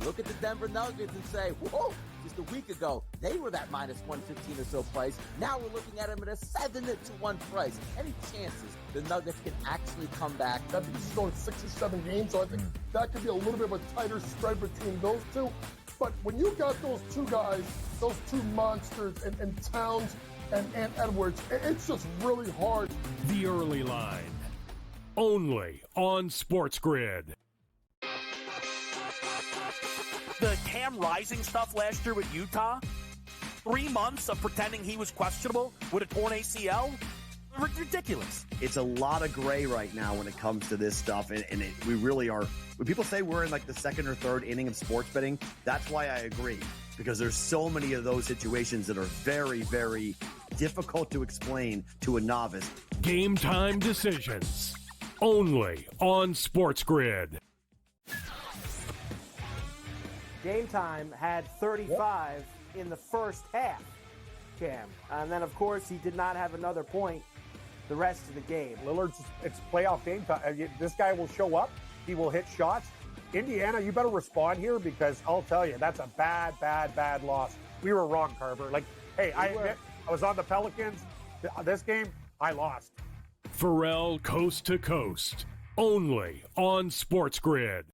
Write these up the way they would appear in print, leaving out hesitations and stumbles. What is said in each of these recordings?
look at the Denver Nuggets and say, whoa, just a week ago, they were that minus 115 or so price. Now we're looking at them at a 7-1 price. Any chances the Nuggets can actually come back? I think this is going 6 or 7 games, so I think that could be a little bit of a tighter spread between those two. But when you got those two guys, those two monsters, and Towns and Edwards, it's just really hard. The early line, only on SportsGrid. The Cam Rising stuff last year with Utah, 3 months of pretending he was questionable with a torn ACL, ridiculous. It's a lot of gray right now when it comes to this stuff, and we really are. When people say we're in like the second or third inning of sports betting, that's why I agree, because there's so many of those situations that are very, very difficult to explain to a novice. Game time decisions, only on SportsGrid. Game Time had 35 in the first half, Cam. And then, of course, he did not have another point the rest of the game. Lillard's, it's playoff game time. This guy will show up. He will hit shots. Indiana, you better respond here, because I'll tell you, that's a bad loss. We were wrong, Carver. Like, hey, I was on the Pelicans. This game, I lost. Pharrell Coast to Coast, only on SportsGrid.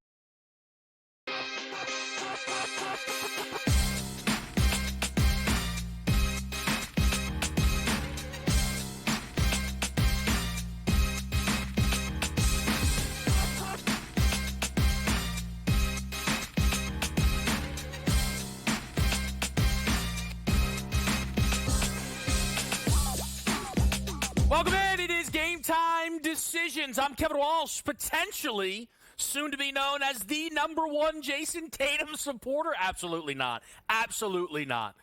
Welcome in. It is Game Time Decisions. I'm Kevin Walsh, potentially soon to be known as the number one Jason Tatum supporter. Absolutely not. Absolutely not.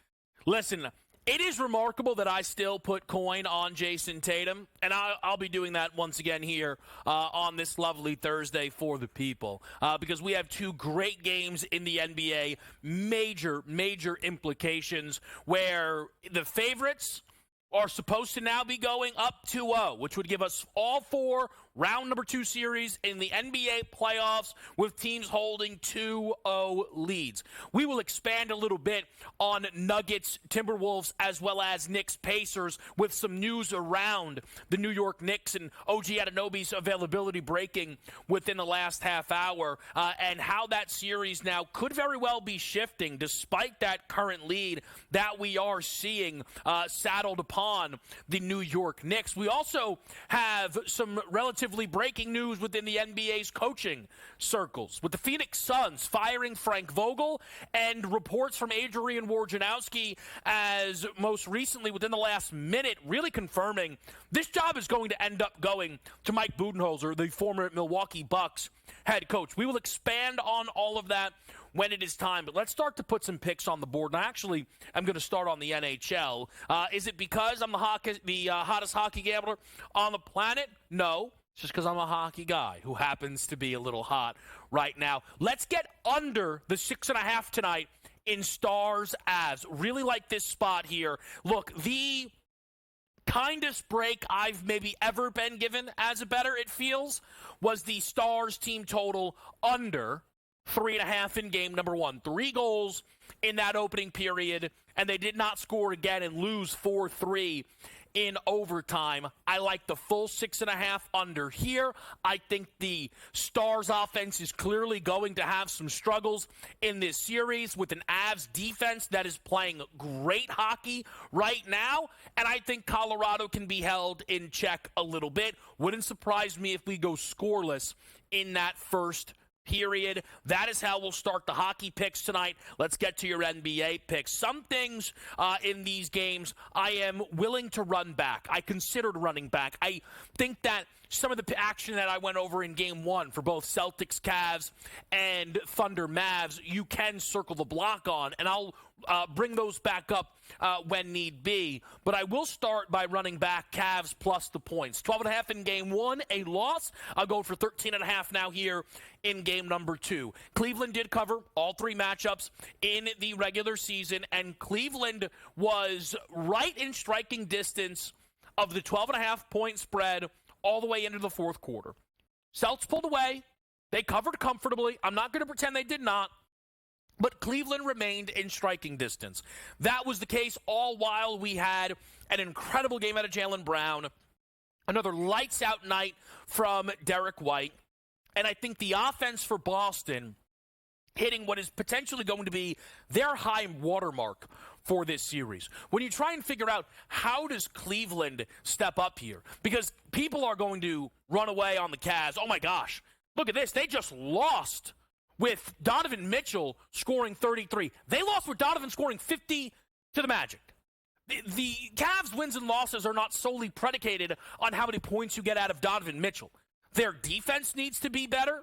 Listen, it is remarkable that I still put coin on Jason Tatum, and I'll be doing that once again here on this lovely Thursday for the people, because we have two great games in the NBA, major implications, where the favorites are supposed to now be going up 2-0, which would give us all four round number 2 series in the NBA playoffs with teams holding 2-0 leads. We will expand a little bit on Nuggets, Timberwolves, as well as Knicks, Pacers, with some news around the New York Knicks and OG Anunoby's availability breaking within the last half hour, and how that series now could very well be shifting despite that current lead that we are seeing saddled upon the New York Knicks. We also have some relatively breaking news within the NBA's coaching circles, with the Phoenix Suns firing Frank Vogel, and reports from Adrian Wojnarowski as most recently within the last minute really confirming this job is going to end up going to Mike Budenholzer, the former Milwaukee Bucks head coach. We will expand on all of that when it is time, but let's start to put some picks on the board. And actually, I'm going to start on the NHL. Is it because I'm the hottest hockey gambler on the planet? No. It's just because I'm a hockey guy who happens to be a little hot right now. Let's get under the 6.5 tonight in Stars Avs. Really like this spot here. Look, the kindest break I've maybe ever been given as a bettor, it feels, was the Stars team total under 3.5 in game number 1. 3 goals in that opening period, and they did not score again and lose 4-3 in overtime. I like the full 6.5 under here. I think the Stars offense is clearly going to have some struggles in this series with an Avs defense that is playing great hockey right now, and I think Colorado can be held in check a little bit. Wouldn't surprise me if we go scoreless in that first period. That is how we'll start the hockey picks tonight. Let's get to your NBA picks. Some things in these games I am willing to run back. I considered running back. I think that some of the action that I went over in game 1 for both Celtics, Cavs, and Thunder, Mavs, you can circle the block on, and I'll bring those back up when need be. But I will start by running back Cavs plus the points. 12.5 in game 1, a loss. I'll go for 13.5 now here in game number 2. Cleveland did cover all 3 matchups in the regular season, and Cleveland was right in striking distance of the 12.5 point spread all the way into the fourth quarter. Celts pulled away. They covered comfortably. I'm not going to pretend they did not. but Cleveland remained in striking distance. That was the case all while we had an incredible game out of Jaylen Brown, another lights-out night from Derek White, and I think the offense for Boston hitting what is potentially going to be their high watermark for this series. When you try and figure out how does Cleveland step up here, because people are going to run away on the Cavs. Oh, my gosh, look at this. They just lost with Donovan Mitchell scoring 33. They lost with Donovan scoring 50 to the Magic. The Cavs' wins and losses are not solely predicated on how many points you get out of Donovan Mitchell. Their defense needs to be better,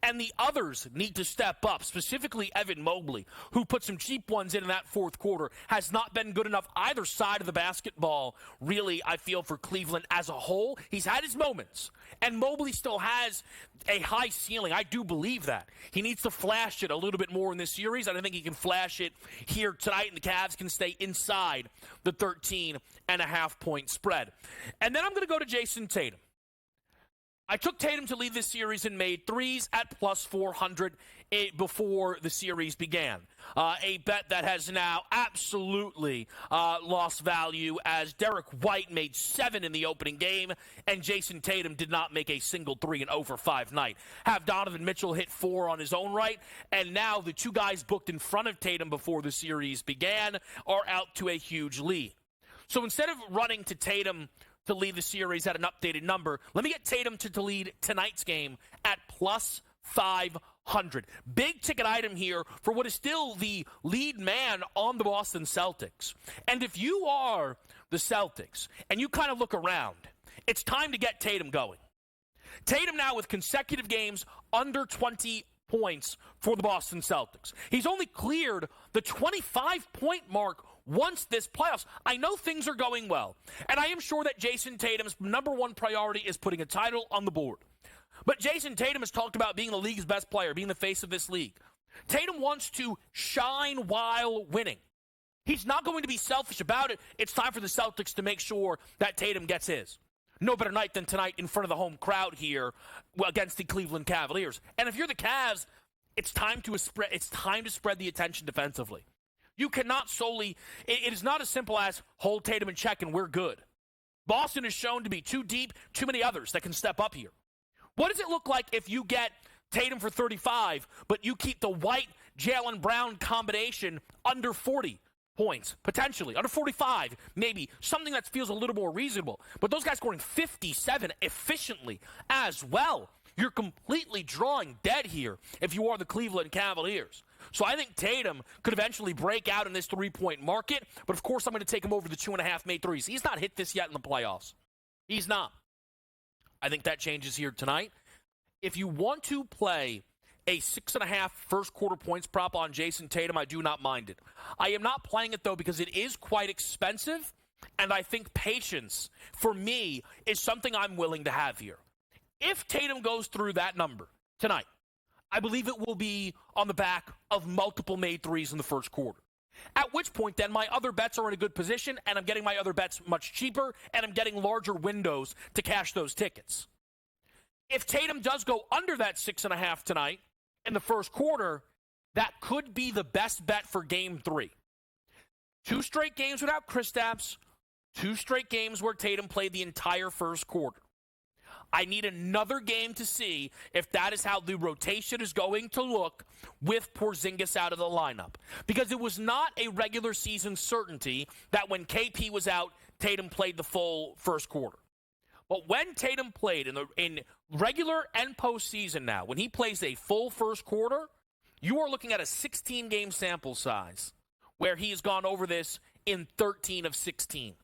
and the others need to step up, specifically Evan Mobley, who put some cheap ones in that fourth quarter, has not been good enough either side of the basketball, really, I feel, for Cleveland as a whole. He's had his moments, and Mobley still has a high ceiling. I do believe that. He needs to flash it a little bit more in this series, and I think he can flash it here tonight, and the Cavs can stay inside the 13.5-point spread. And then I'm going to go to Jason Tatum. I took Tatum to lead this series and made threes at plus 400 before the series began. A bet that has now absolutely lost value as Derek White made 7 in the opening game and Jason Tatum did not make a single three in over 5 night. Have Donovan Mitchell hit 4 on his own right, and now the two guys booked in front of Tatum before the series began are out to a huge lead. So instead of running to Tatum to lead the series at an updated number, let me get Tatum to lead tonight's game at plus 500. Big ticket item here for what is still the lead man on the Boston Celtics. And if you are the Celtics and you kind of look around, it's time to get Tatum going. Tatum now with consecutive games under 20 points for the Boston Celtics. He's only cleared the 25-point mark once this playoffs. I know things are going well, and I am sure that Jason Tatum's number one priority is putting a title on the board. But Jason Tatum has talked about being the league's best player, being the face of this league. Tatum wants to shine while winning. He's not going to be selfish about it. It's time for the Celtics to make sure that Tatum gets his. No better night than tonight in front of the home crowd here against the Cleveland Cavaliers. And if you're the Cavs, it's time to spread the attention defensively. You cannot solely, it is not as simple as hold Tatum in check and we're good. Boston is shown to be too deep, too many others that can step up here. What does it look like if you get Tatum for 35, but you keep the White Jaylen Brown combination under 40 points, potentially, under 45, maybe, something that feels a little more reasonable. But those guys scoring 57 efficiently as well. You're completely drawing dead here if you are the Cleveland Cavaliers. So I think Tatum could eventually break out in this three-point market, but of course I'm going to take him over the 2.5 made threes. He's not hit this yet in the playoffs. He's not. I think that changes here tonight. If you want to play a 6.5 first quarter points prop on Jason Tatum, I do not mind it. I am not playing it, though, because it is quite expensive, and I think patience, for me, is something I'm willing to have here. If Tatum goes through that number tonight, I believe it will be on the back of multiple made threes in the first quarter. At which point, then, my other bets are in a good position, and I'm getting my other bets much cheaper, and I'm getting larger windows to cash those tickets. If Tatum does go under that 6.5 tonight in the first quarter, that could be the best bet for Game 3. 2 straight games without Kristaps, 2 straight games where Tatum played the entire first quarter. I need another game to see if that is how the rotation is going to look with Porzingis out of the lineup. Because it was not a regular season certainty that when KP was out, Tatum played the full first quarter. But when Tatum played in regular and postseason now, when he plays a full first quarter, you are looking at a 16-game sample size where he has gone over this in 13 of 16,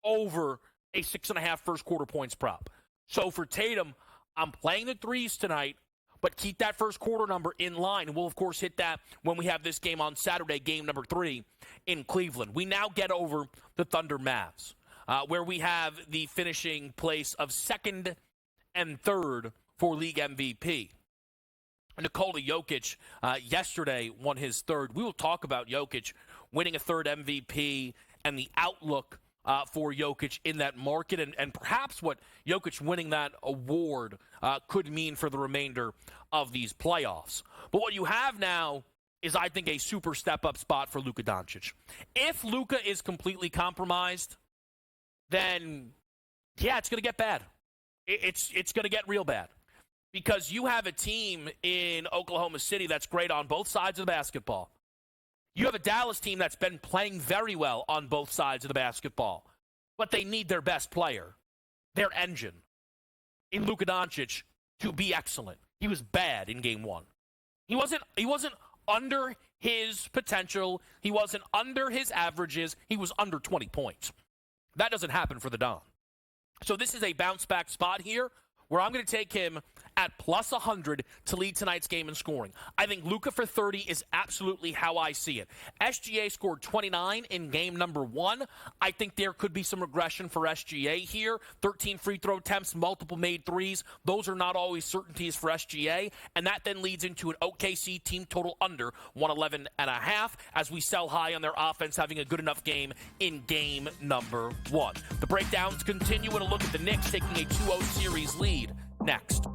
over a 6.5 first quarter points prop. So for Tatum, I'm playing the threes tonight, but keep that first quarter number in line. And we'll, of course, hit that when we have this game on Saturday, game number 3 in Cleveland. We now get over the Thunder Mavs, where we have the finishing place of 2nd and 3rd for league MVP. Nikola Jokic yesterday won his 3rd. We will talk about Jokic winning a 3rd MVP and the outlook for Jokic in that market and perhaps what Jokic winning that award could mean for the remainder of these playoffs. But what you have now is, I think, a super step-up spot for Luka Doncic. If Luka is completely compromised, then, yeah, it's going to get bad. It's going to get real bad. Because you have a team in Oklahoma City that's great on both sides of the basketball. You have a Dallas team that's been playing very well on both sides of the basketball. But they need their best player, their engine, in Luka Doncic to be excellent. He was bad in game one. He wasn't under his potential. He wasn't under his averages. He was under 20 points. That doesn't happen for the Don. So this is a bounce-back spot here where I'm going to take him at plus 100 to lead tonight's game in scoring. I think Luka for 30 is absolutely how I see it. SGA scored 29 in game number 1. I think there could be some regression for SGA here. 13 free throw attempts, multiple made threes. Those are not always certainties for SGA, and that then leads into an OKC team total under 111.5 as we sell high on their offense having a good enough game in game number 1. The breakdowns continue and a look at the Knicks taking a 2-0 series lead next.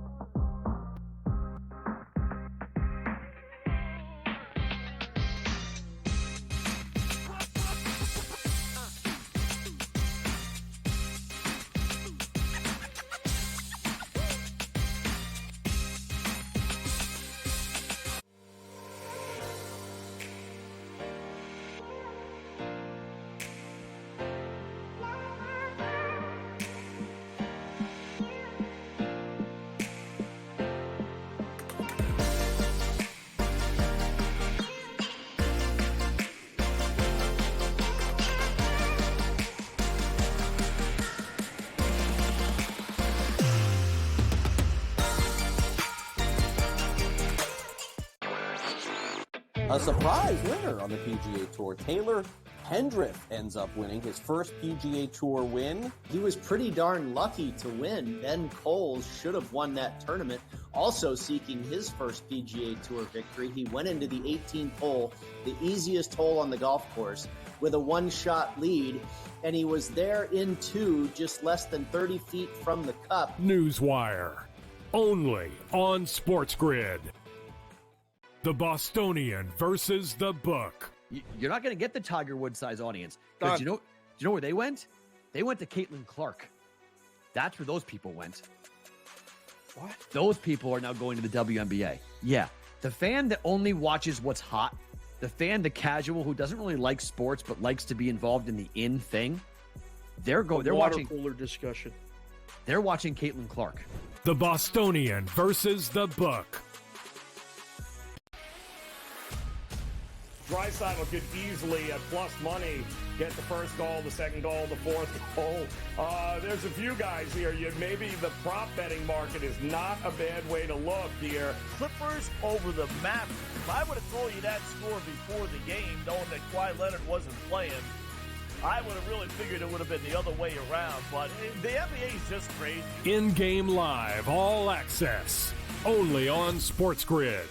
A surprise winner on the PGA Tour. Taylor Pendrith ends up winning his first PGA Tour win. He was pretty darn lucky to win. Ben Coles should have won that tournament. Also seeking his first PGA Tour victory, he went into the 18th hole, the easiest hole on the golf course, with a one-shot lead, and he was there in two, just less than 30 feet from the cup. Newswire, only on SportsGrid. The Bostonian versus the Book. You're not going to get the Tiger Woods size audience. Because do you know where they went? They went to Caitlin Clark. That's where those people went. What? Those people are now going to the WNBA. Yeah. The fan that only watches what's hot, the fan, the casual who doesn't really like sports but likes to be involved in the in thing, they're watching cooler discussion. They're watching Caitlin Clark. The Bostonian versus the Book. Draisaitl could easily, at plus money, get the first goal, the second goal, the fourth goal. There's a few guys here. Maybe the prop betting market is not a bad way to look here. Clippers over the map. If I would have told you that score before the game, knowing that Kawhi Leonard wasn't playing, I would have really figured it would have been the other way around. But the NBA is just crazy. In-game live, all access, only on SportsGrid.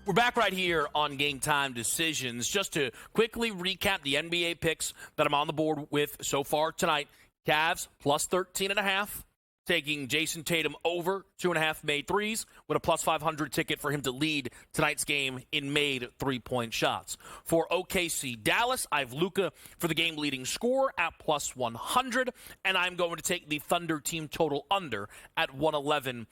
We're back right here on Game Time Decisions. Just to quickly recap the NBA picks that I'm on the board with so far tonight. Cavs plus 13.5, taking Jason Tatum over 2.5 made threes with a plus 500 ticket for him to lead tonight's game in made three-point shots. For OKC Dallas, I have Luka for the game-leading score at plus 100, and I'm going to take the Thunder team total under at 111.5.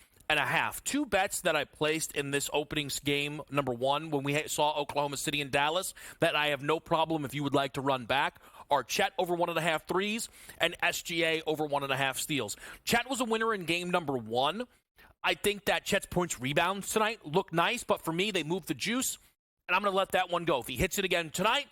Two bets that I placed in this opening game, number one, when we saw Oklahoma City and Dallas, that I have no problem if you would like to run back, are Chet over 1.5 threes and SGA over 1.5 steals. Chet was a winner in game number 1. I think that Chet's points rebounds tonight look nice, but for me, they moved the juice, and I'm going to let that one go. If he hits it again tonight,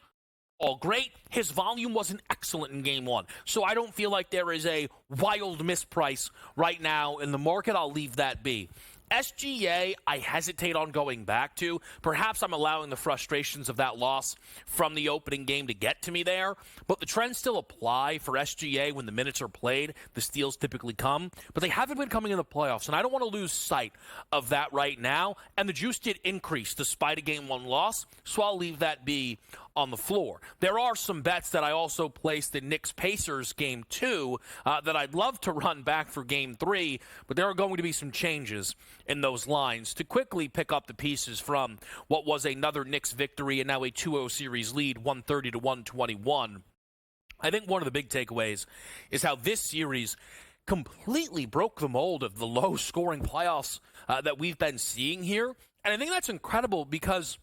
all great. His volume wasn't excellent in game 1, so I don't feel like there is a wild misprice right now in the market. I'll leave that be. SGA, I hesitate on going back to. Perhaps I'm allowing the frustrations of that loss from the opening game to get to me there, but the trends still apply for SGA when the minutes are played. The steals typically come, but they haven't been coming in the playoffs, and I don't want to lose sight of that right now, and the juice did increase despite a Game 1 loss, so I'll leave that be on the floor. There are some bets that I also placed in Knicks-Pacers Game 2 that I'd love to run back for Game 3, but there are going to be some changes in those lines to quickly pick up the pieces from what was another Knicks victory and now a 2-0 series lead, 130 to 121. I think one of the big takeaways is how this series completely broke the mold of the low-scoring playoffs that we've been seeing here. And I think that's incredible because,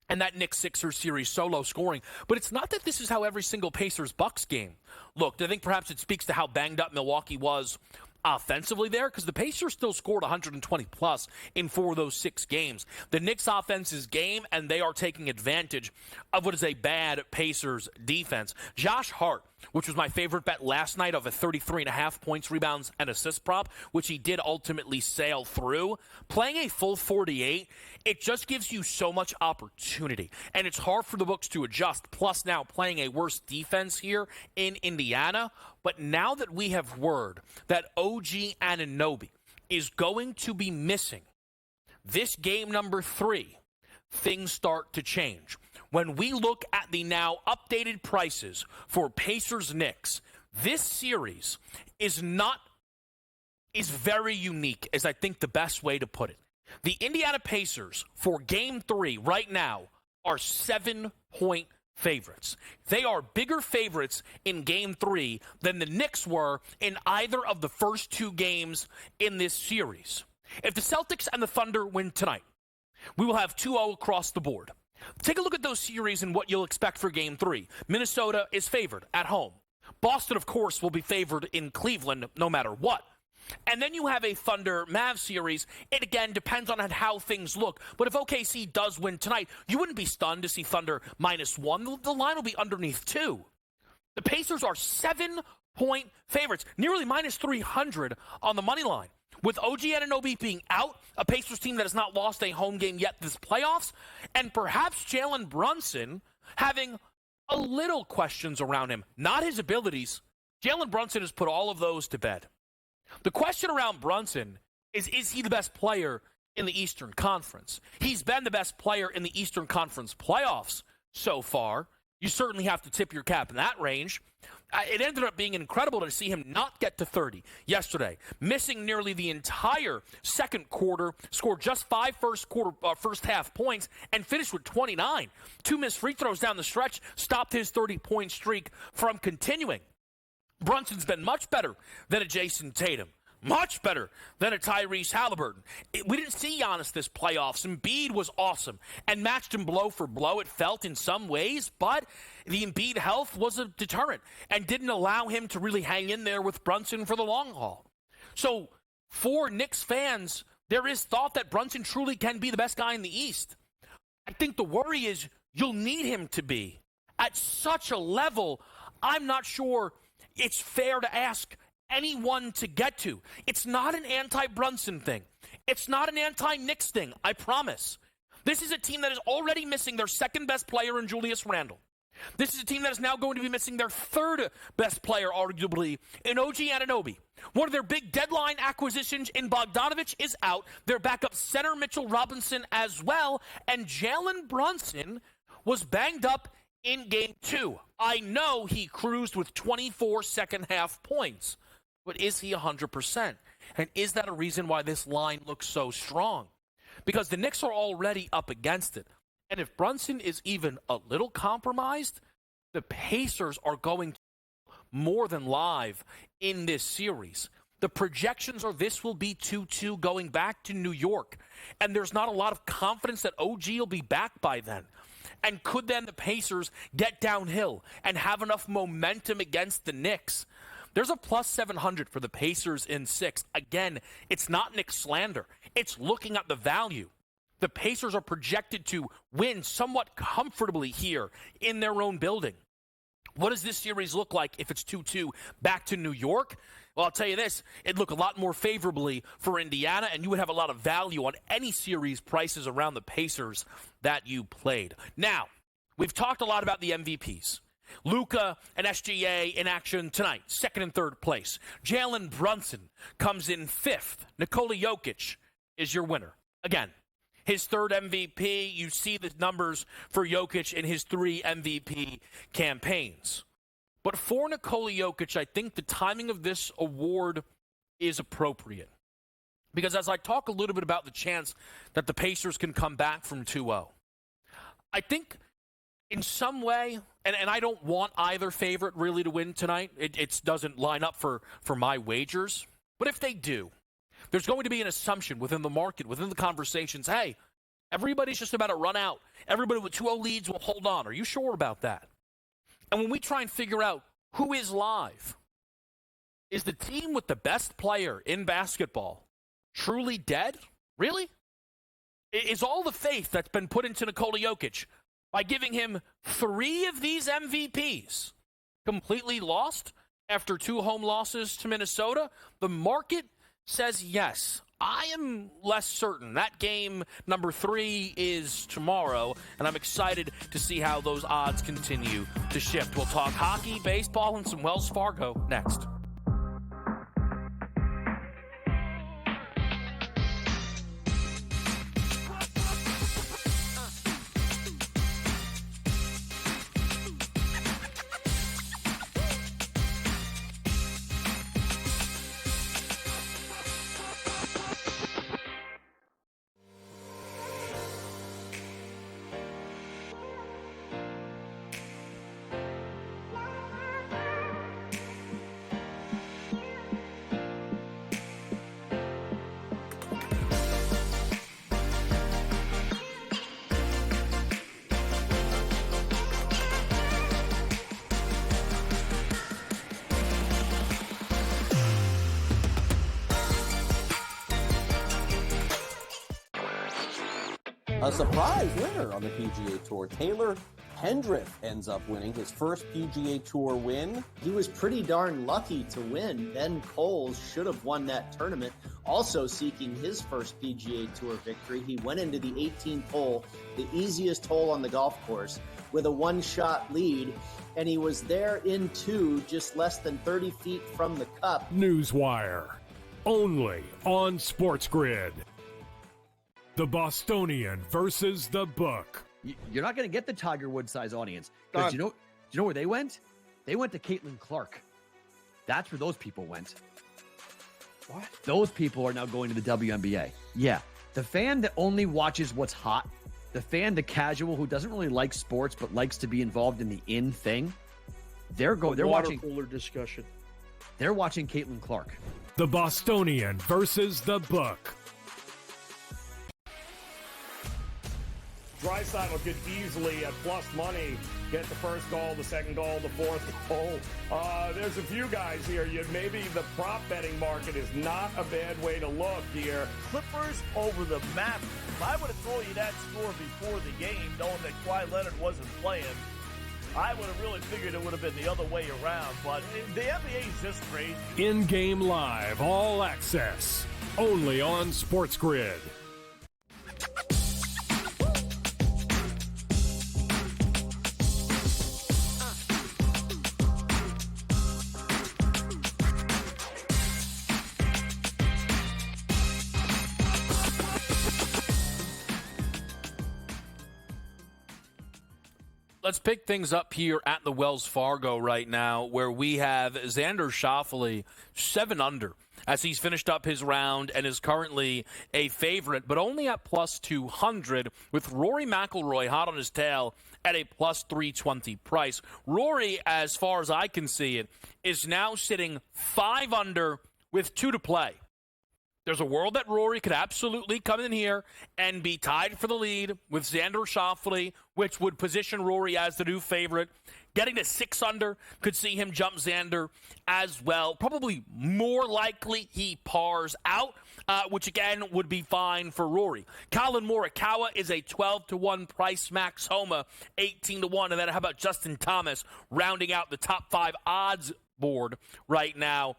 and that Knicks-Sixers series so low scoring, but it's not that this is how every single Pacers-Bucks game looked. I think perhaps it speaks to how banged up Milwaukee was offensively there, because the Pacers still scored 120-plus in 4 of those 6 games. The Knicks' offense is game, and they are taking advantage of what is a bad Pacers defense. Josh Hart, which was my favorite bet last night of a 33.5 points, rebounds, and assist prop, which he did ultimately sail through. Playing a full 48, it just gives you so much opportunity, and it's hard for the books to adjust, plus now playing a worse defense here in Indiana. But now that we have word that OG Anunoby is going to be missing this game number 3, things start to change. When we look at the now updated prices for Pacers-Knicks, this series is very unique, is I think the best way to put it. The Indiana Pacers for Game 3 right now are 7-point favorites. They are bigger favorites in Game 3 than the Knicks were in either of the first 2 games in this series. If the Celtics and the Thunder win tonight, we will have 2-0 across the board. Take a look at those series and what you'll expect for Game 3. Minnesota is favored at home. Boston, of course, will be favored in Cleveland no matter what. And then you have a Thunder-Mavs series. It, again, depends on how things look. But if OKC does win tonight, you wouldn't be stunned to see Thunder -1. The line will be underneath 2. The Pacers are 7-point favorites, nearly -300 on the money line. With OG Anunoby being out, a Pacers team that has not lost a home game yet this playoffs, and perhaps Jalen Brunson having a little questions around him, not his abilities. Jalen Brunson has put all of those to bed. The question around Brunson is he the best player in the Eastern Conference? He's been the best player in the Eastern Conference playoffs so far. You certainly have to tip your cap in that range. It ended up being incredible to see him not get to 30 yesterday, missing nearly the entire second quarter, scored just 5 first half points, and finished with 29. 2 missed free throws down the stretch stopped his 30-point streak from continuing. Brunson's been much better than a Jason Tatum, much better than a Tyrese Halliburton. We didn't see Giannis this playoffs. Embiid was awesome and matched him blow for blow, it felt in some ways, but the Embiid health was a deterrent and didn't allow him to really hang in there with Brunson for the long haul. So for Knicks fans, there is thought that Brunson truly can be the best guy in the East. I think the worry is you'll need him to be at such a level. I'm not sure it's fair to ask anyone to get to. It's not an anti-Brunson thing. It's not an anti-Knicks thing, I promise. This is a team that is already missing their second best player in Julius Randle. This is a team that is now going to be missing their third best player, arguably, in OG Anunoby. One of their big deadline acquisitions in Bogdanovich is out. Their backup center, Mitchell Robinson, as well. And Jalen Brunson was banged up in Game 2. I know he cruised with 24 second-half points, but is he 100%? And is that a reason why this line looks so strong? Because the Knicks are already up against it. And if Brunson is even a little compromised, the Pacers are going to more than live in this series. The projections are this will be 2-2 going back to New York. And there's not a lot of confidence that OG will be back by then. And could then the Pacers get downhill and have enough momentum against the Knicks? There's a plus 700 for the Pacers in 6. Again, it's not Knicks slander. It's looking at the value. The Pacers are projected to win somewhat comfortably here in their own building. What does this series look like if it's 2-2 back to New York? Well, I'll tell you this, it'd look a lot more favorably for Indiana, and you would have a lot of value on any series prices around the Pacers that you played. Now, we've talked a lot about the MVPs. Luka and SGA in action tonight, second and third place. Jalen Brunson comes in fifth. Nikola Jokic is your winner. Again, his third MVP. You see the numbers for Jokic in his 3 MVP campaigns. But for Nikola Jokic, I think the timing of this award is appropriate. Because as I talk a little bit about the chance that the Pacers can come back from 2-0, I think in some way, and I don't want either favorite really to win tonight. It doesn't line up for my wagers. But if they do, there's going to be an assumption within the market, within the conversations, hey, everybody's just about to run out. Everybody with 2-0 leads will hold on. Are you sure about that? And when we try and figure out who is live, is the team with the best player in basketball truly dead? Really? Is all the faith that's been put into Nikola Jokic by giving him 3 of these MVPs completely lost after 2 home losses to Minnesota? The market says yes. I am less certain. That game number 3 is tomorrow, and I'm excited to see how those odds continue to shift. We'll talk hockey, baseball, and some Wells Fargo next. A surprise winner on the PGA Tour. Taylor Hendrick ends up winning his first PGA Tour win. He was pretty darn lucky to win. Ben Coles should have won that tournament. Also seeking his first PGA Tour victory, he went into the 18th hole, the easiest hole on the golf course, with a 1-shot lead, and he was there in 2, just less than 30 feet from the cup. Newswire, only on SportsGrid. The Bostonian versus the Book. You're not going to get the Tiger Woods size audience. Because do you know where they went? They went to Caitlin Clark. That's where those people went. What? Those people are now going to the WNBA. Yeah. The fan that only watches what's hot, the fan, the casual who doesn't really like sports but likes to be involved in the in thing, they're watching cooler discussion. They're watching Caitlin Clark. The Bostonian versus the Book. Draisaitl could easily, at plus money, get the first goal, the second goal, the fourth goal. There's a few guys here. Maybe the prop betting market is not a bad way to look here. Clippers over the Mavericks. If I would have told you that score before the game, knowing that Kawhi Leonard wasn't playing, I would have really figured it would have been the other way around. But the NBA is just crazy. In-game live, all access, only on SportsGrid. Let's pick things up here at the Wells Fargo right now, where we have Xander Schauffele 7 under as he's finished up his round and is currently a favorite, but only at plus 200, with Rory McIlroy hot on his tail at a plus 320 price. Rory, as far as I can see it, is now sitting 5 under with 2 to play. There's a world that Rory could absolutely come in here and be tied for the lead with Xander Schauffele, which would position Rory as the new favorite. Getting to 6 under could see him jump Xander as well. Probably more likely he pars out, which again would be fine for Rory. Colin Morikawa is a 12-1 price. Max Homa 18-1, and then how about Justin Thomas rounding out the top 5 odds board right now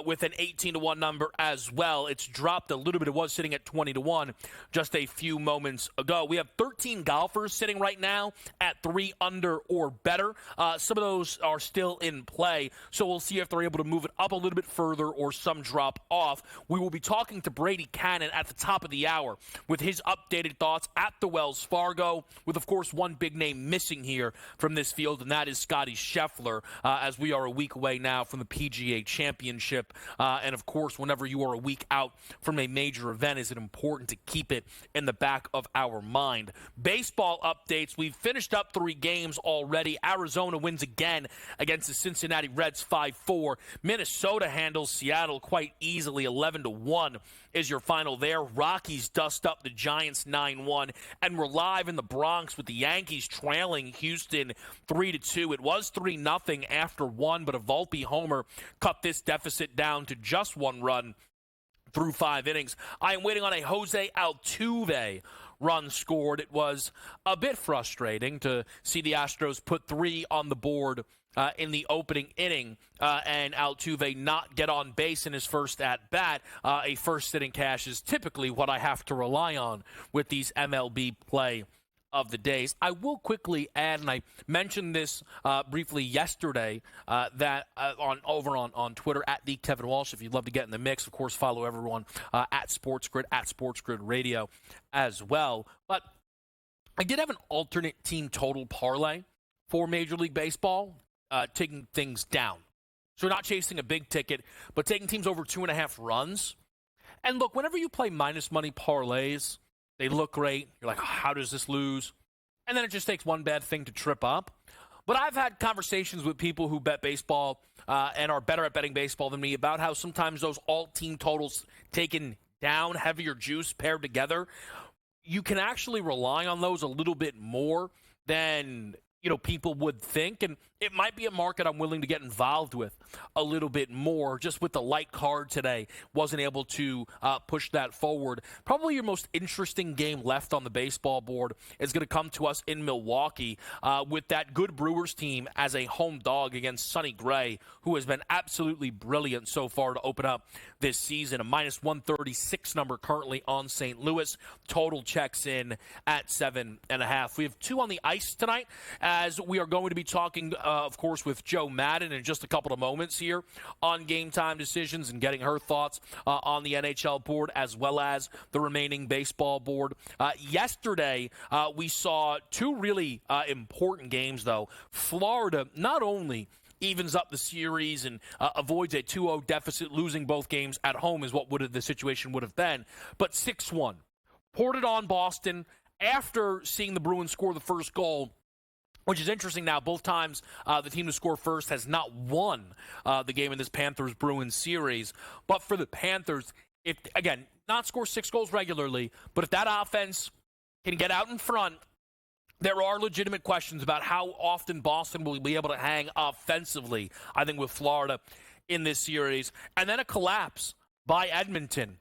with an 18-1 number as well. It's dropped a little bit. It was sitting at 20-1 just a few moments ago. We have 13 golfers sitting right now at 3 under or better. Some of those are still in play, so we'll see if they're able to move it up a little bit further or some drop off. We will be talking to Brady Cannon at the top of the hour with his updated thoughts at the Wells Fargo, with, of course, one big name missing here from this field, and that is Scotty Scheffler, as we are a week away now from the PGA Championship. And, of course, whenever you are a week out from a major event, is it important to keep it in the back of our mind. Baseball updates. We've finished up 3 games already. Arizona wins again against the Cincinnati Reds 5-4. Minnesota handles Seattle quite easily. 11-1 is your final there. Rockies dust up the Giants 9-1. And we're live in the Bronx with the Yankees trailing Houston 3-2. It was 3-0 after 1, but a Volpe homer cut this deficit down to just 1 run through 5 innings. I am waiting on a Jose Altuve run scored. It was a bit frustrating to see the Astros put 3 on the board in the opening inning, and Altuve not get on base in his first at-bat. A first-inning cash is typically what I have to rely on with these MLB play of the days. I will quickly add, and I mentioned this briefly yesterday, that on Twitter, at the Kevin Walsh. If you'd love to get in the mix, of course, follow everyone at SportsGrid Radio as well. But I did have an alternate team total parlay for Major League Baseball, taking things down. So not chasing a big ticket, but taking teams over 2.5 runs. And look, whenever you play minus money parlays, they look great. You're like, how does this lose? And then it just takes one bad thing to trip up. But I've had conversations with people who bet baseball and are better at betting baseball than me about how sometimes those alt-team totals taken down, heavier juice paired together, you can actually rely on those a little bit more than people would think, and it might be a market I'm willing to get involved with a little bit more. Just with the light card today, wasn't able to push that forward. Probably your most interesting game left on the baseball board is going to come to us in Milwaukee with that good Brewers team as a home dog against Sonny Gray, who has been absolutely brilliant so far to open up this season. A minus 136 number currently on St. Louis. Total checks in at 7.5. We have 2 on the ice tonight, as we are going to be talking, of course, with Joe Madden in just a couple of moments here on Game Time decisions and getting her thoughts on the NHL board as well as the remaining baseball board. Yesterday, we saw 2 really important games, though. Florida not only evens up the series and avoids a 2-0 deficit, losing both games at home is what the situation would have been, but 6-1. Poured it on Boston after seeing the Bruins score the first goal, which is interesting now. Both times the team to score first has not won the game in this Panthers-Bruins series. But for the Panthers, if again, not score 6 goals regularly, but if that offense can get out in front, there are legitimate questions about how often Boston will be able to hang offensively, I think, with Florida in this series. And then a collapse by Edmonton.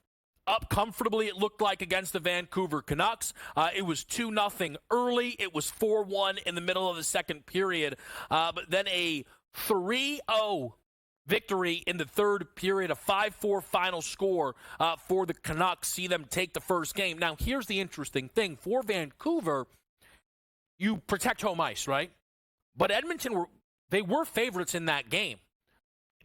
Up comfortably, it looked like, against the Vancouver Canucks. It was 2-0 early. It was 4-1 in the middle of the second period. But then a 3-0 victory in the third period, a 5-4 final score for the Canucks. See them take the first game. Now, here's the interesting thing. For Vancouver, you protect home ice, right? But Edmonton, they were favorites in that game.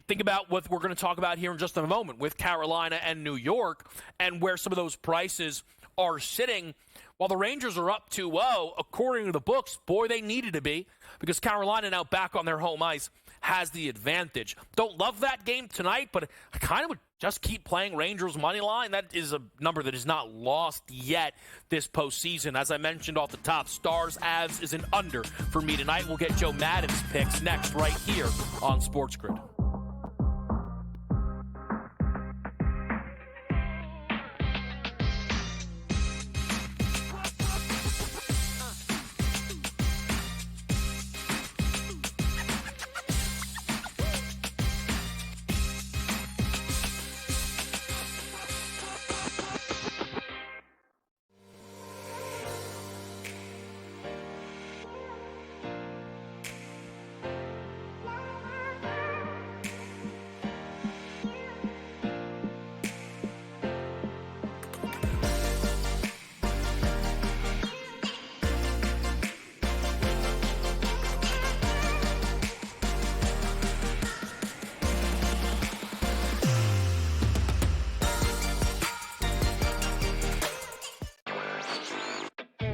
Think about what we're going to talk about here in just a moment with Carolina and New York and where some of those prices are sitting. While the Rangers are up 2-0, according to the books, boy, they needed to be, because Carolina now back on their home ice has the advantage. Don't love that game tonight, but I kind of would just keep playing Rangers money line. That is a number that is not lost yet this postseason. As I mentioned off the top, Stars Avs is an under for me tonight. We'll get Joe Madden's picks next right here on SportsGrid.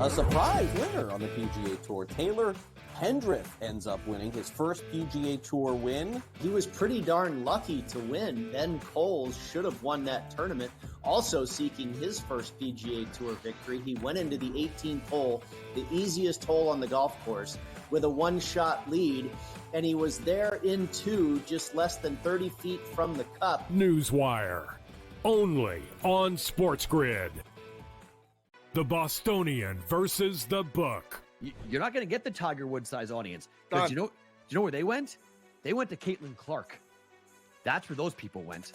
A surprise winner on the PGA Tour. Taylor Hendrick ends up winning his first PGA Tour win. He was pretty darn lucky to win. Ben Coles should have won that tournament. Also seeking his first PGA Tour victory, he went into the 18th hole, the easiest hole on the golf course, with a one-shot lead, and he was there in two, just less than 30 feet from the cup. Newswire, only on SportsGrid. The Bostonian versus the Book. You're not going to get the Tiger Woods size audience because do you know where they went? They went to Caitlin Clark. That's where those people went.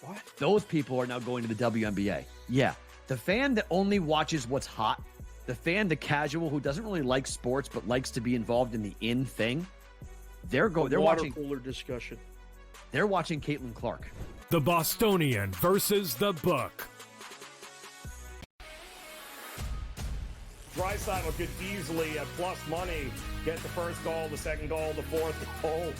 What? Those people are now going to the WNBA. Yeah, the fan that only watches what's hot, the fan, the casual who doesn't really like sports but likes to be involved in the in thing. They're watching cooler discussion. They're watching Caitlin Clark. The Bostonian versus the Book. Draisaitl could easily, at plus money, get the first goal, the second goal, the fourth goal.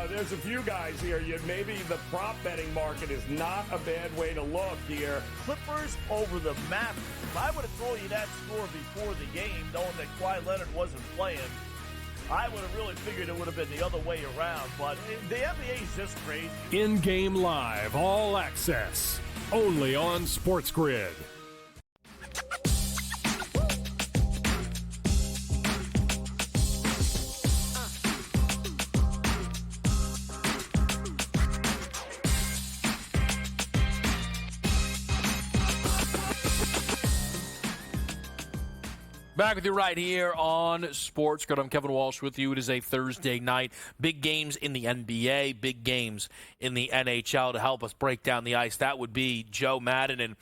There's a few guys here. Maybe the prop betting market is not a bad way to look here. Clippers over the Mavericks. If I would have told you that score before the game, knowing that Kawhi Leonard wasn't playing, I would have really figured it would have been the other way around. But the NBA is just crazy. In-game live, all access, only on SportsGrid. Back with you right here on SportsGrid. I'm Kevin Walsh with you. It is a Thursday night. Big games in the NBA, big games in the NHL. To help us break down the ice, that would be Joe Madden. And,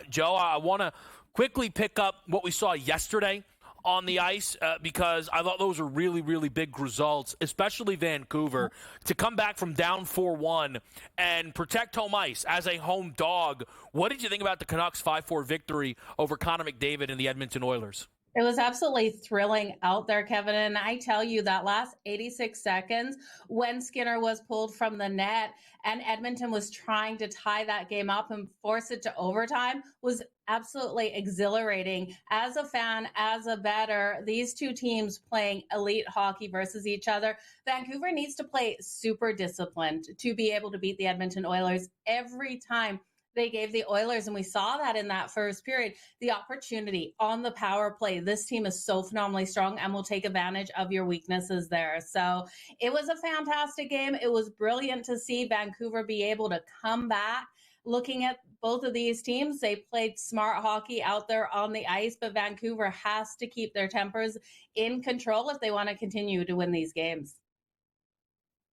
Joe, I want to quickly pick up what we saw yesterday on the ice because I thought those were really, really big results, especially Vancouver, to come back from down 4-1 and protect home ice as a home dog. What did you think about the Canucks' 5-4 victory over Connor McDavid and the Edmonton Oilers? It was absolutely thrilling out there, Kevin. And I tell you, that last 86 seconds when Skinner was pulled from the net and Edmonton was trying to tie that game up and force it to overtime was absolutely exhilarating. As a fan, as a bettor, these two teams playing elite hockey versus each other. Vancouver needs to play super disciplined to be able to beat the Edmonton Oilers every time. They gave the Oilers, and we saw that in that first period, the opportunity on the power play. This team is so phenomenally strong and will take advantage of your weaknesses there. So it was a fantastic game. It was brilliant to see Vancouver be able to come back. Looking at both of these teams, they played smart hockey out there on the ice, but Vancouver has to keep their tempers in control if they want to continue to win these games.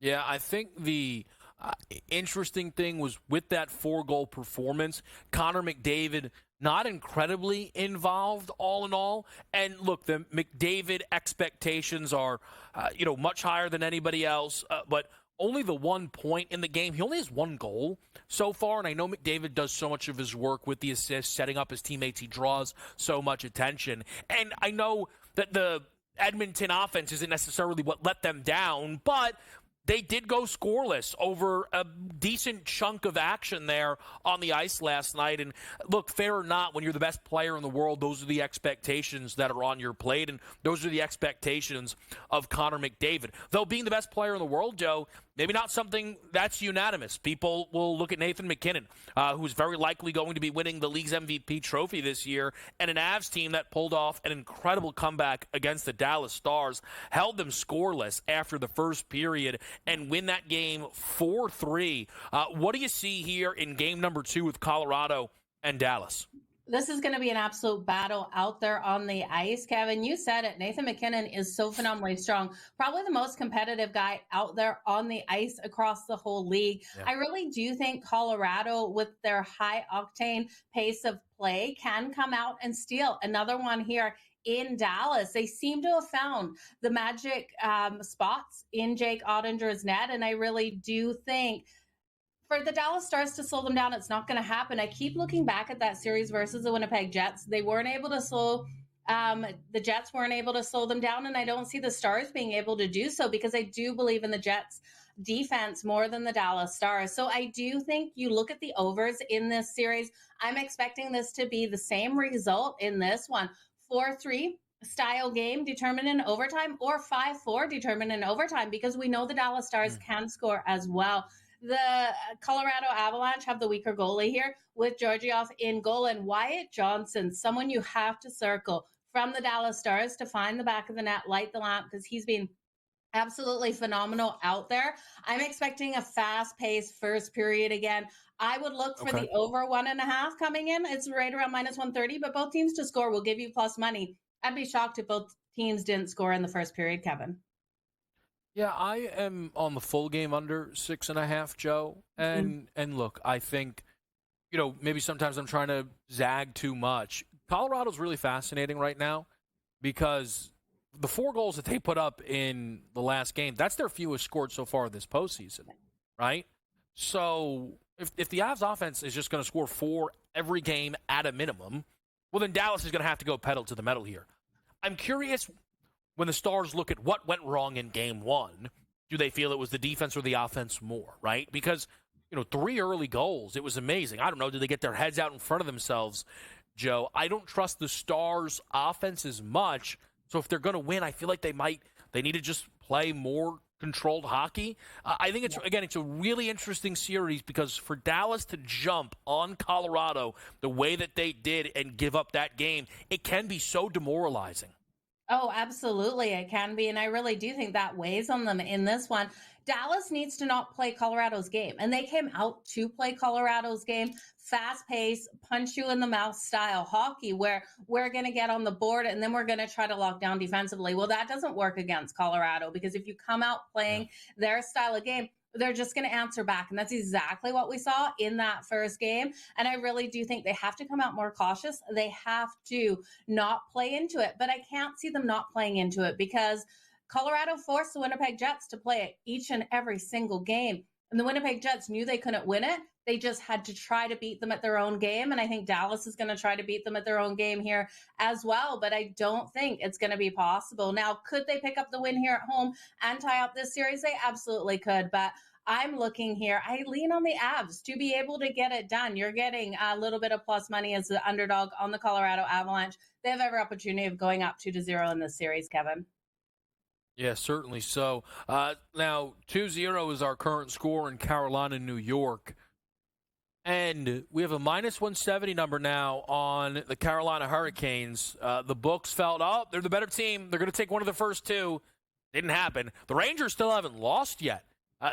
Yeah, I think the interesting thing was with that 4-goal performance, Connor McDavid not incredibly involved all in all. And look, the McDavid expectations are, much higher than anybody else, but only the 1 point in the game. He only has 1 goal so far, and I know McDavid does so much of his work with the assists, setting up his teammates. He draws so much attention. And I know that the Edmonton offense isn't necessarily what let them down, but they did go scoreless over a decent chunk of action there on the ice last night. And look, fair or not, when you're the best player in the world, those are the expectations that are on your plate, and those are the expectations of Connor McDavid. Though being the best player in the world, Joe, maybe not something that's unanimous. People will look at Nathan McKinnon, who's very likely going to be winning the league's MVP trophy this year, and an Avs team that pulled off an incredible comeback against the Dallas Stars, held them scoreless after the first period, and win that game 4-3. What do you see here in game number 2 with Colorado and Dallas? This is going to be an absolute battle out there on the ice, Kevin. You said it. Nathan McKinnon is so phenomenally strong. Probably the most competitive guy out there on the ice across the whole league. Yeah. I really do think Colorado, with their high-octane pace of play, can come out and steal another one here in Dallas. They seem to have found the magic spots in Jake Ottinger's net, and I really do think for the Dallas Stars to slow them down, it's not going to happen. I keep looking back at that series versus the Winnipeg Jets. They weren't able to slow the Jets weren't able to slow them down, and I don't see the Stars being able to do so because I do believe in the Jets' defense more than the Dallas Stars. So I do think you look at the overs in this series. I'm expecting this to be the same result in this one. 4-3 style game determined in overtime, or 5-4 determined in overtime, because we know the Dallas Stars can score as well. The Colorado Avalanche have the weaker goalie here with Georgiev in goal, and Wyatt Johnson, someone you have to circle from the Dallas Stars to find the back of the net, light the lamp, because he's been absolutely phenomenal out there. I'm expecting a fast-paced first period again. I would look for the over 1.5 coming in. It's right around -130, but both teams to score will give you plus money. I'd be shocked if both teams didn't score in the first period, Kevin. Yeah, I am on the full game under 6.5, Joe. And look, I think, maybe sometimes I'm trying to zag too much. Colorado's really fascinating right now because the 4 goals that they put up in the last game, that's their fewest scored so far this postseason, right? So if the Avs offense is just going to score 4 every game at a minimum, well, then Dallas is going to have to go pedal to the metal here. I'm curious, when the Stars look at what went wrong in game 1, do they feel it was the defense or the offense more, right? Because, 3 early goals, it was amazing. I don't know, did they get their heads out in front of themselves, Joe? I don't trust the Stars' offense as much, so if they're going to win, I feel like they need to just play more controlled hockey. I think it's a really interesting series because for Dallas to jump on Colorado the way that they did and give up that game, it can be so demoralizing. Oh, absolutely. It can be. And I really do think that weighs on them in this one. Dallas needs to not play Colorado's game. And they came out to play Colorado's game. Fast pace, punch you in the mouth style hockey where we're going to get on the board and then we're going to try to lock down defensively. Well, that doesn't work against Colorado because if you come out playing their style of game, they're just going to answer back. And that's exactly what we saw in that first game. And I really do think they have to come out more cautious. They have to not play into it. But I can't see them not playing into it because Colorado forced the Winnipeg Jets to play it each and every single game. And the Winnipeg Jets knew they couldn't win it. They just had to try to beat them at their own game. And I think Dallas is going to try to beat them at their own game here as well. But I don't think it's going to be possible. Now, could they pick up the win here at home and tie up this series? They absolutely could. But I'm looking here. I lean on the Avs to be able to get it done. You're getting a little bit of plus money as the underdog on the Colorado Avalanche. They have every opportunity of going up 2-0 in this series, Kevin. Yeah, certainly so. Now, 2-0 is our current score in Carolina, New York. And we have a -170 number now on the Carolina Hurricanes. The books felt, they're the better team. They're going to take one of the first 2. Didn't happen. The Rangers still haven't lost yet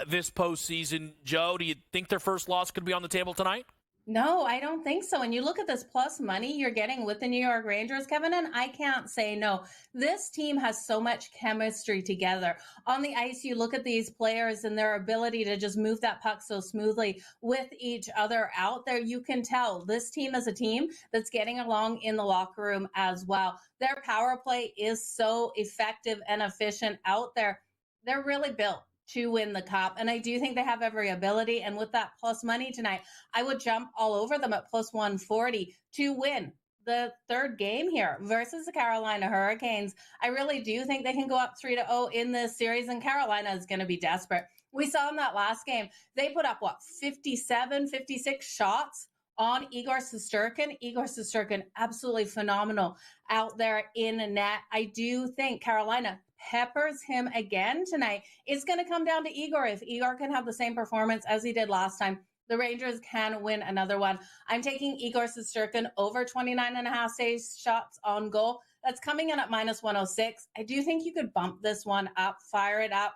this postseason. Joe, do you think their first loss could be on the table tonight? No, I don't think so. And you look at this plus money you're getting with the New York Rangers, Kevin, and I can't say no. This team has so much chemistry together. On the ice, you look at these players and their ability to just move that puck so smoothly with each other out there. You can tell this team is a team that's getting along in the locker room as well. Their power play is so effective and efficient out there. They're really built to win the cup. And I do think they have every ability. And with that plus money tonight, I would jump all over them at plus 140 to win the third game here versus the Carolina Hurricanes. I really do think they can go up 3-0 in this series, and Carolina is going to be desperate. We saw in that last game, they put up, 57, 56 shots on Igor Shesterkin. Igor Shesterkin, absolutely phenomenal out there in the net. I do think Carolina peppers him again tonight. It's going to come down to Igor. If Igor can have the same performance as he did last time, the Rangers can win another one. I'm taking Igor Shesterkin over 29.5 save shots on goal. That's coming in at -106. I do think you could bump this one up, fire it up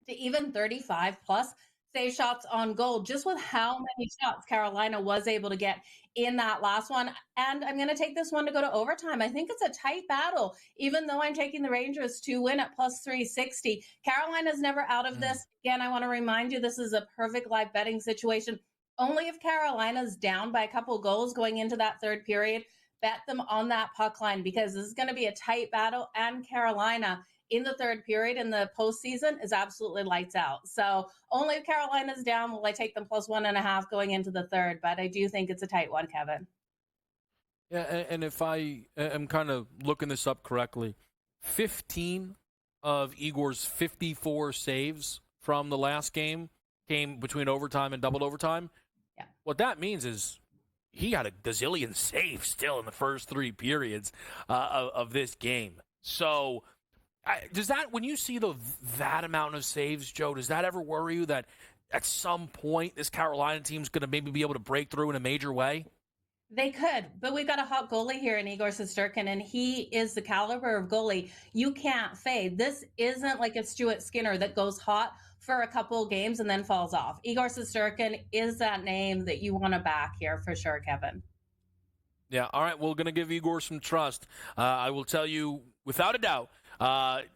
to even 35 plus save shots on goal, just with how many shots Carolina was able to get in that last one. And I'm going to take this one to go to overtime. I think it's a tight battle, even though I'm taking the Rangers to win at plus 360. Carolina's never out of this. Again, I want to remind you, this is a perfect live betting situation. Only if Carolina's down by a couple goals going into that third period, bet them on that puck line, because this is going to be a tight battle, and Carolina in the third period in the postseason is absolutely lights out. So only if Carolina's down will I take them plus 1.5 going into the third. But I do think it's a tight one, Kevin. Yeah, and if I am kind of looking this up correctly, 15 of Igor's 54 saves from the last game came between overtime and double overtime. Yeah. What that means is he had a gazillion saves still in the first 3 periods of this game. So does that, when you see that amount of saves, Joe, does that ever worry you that at some point this Carolina team's going to maybe be able to break through in a major way? They could, but we've got a hot goalie here in Igor Shesterkin, and he is the caliber of goalie you can't fade. This isn't like a Stuart Skinner that goes hot for a couple of games and then falls off. Igor Shesterkin is that name that you want to back here for sure, Kevin. Yeah, all right, we're going to give Igor some trust. I will tell you, without a doubt,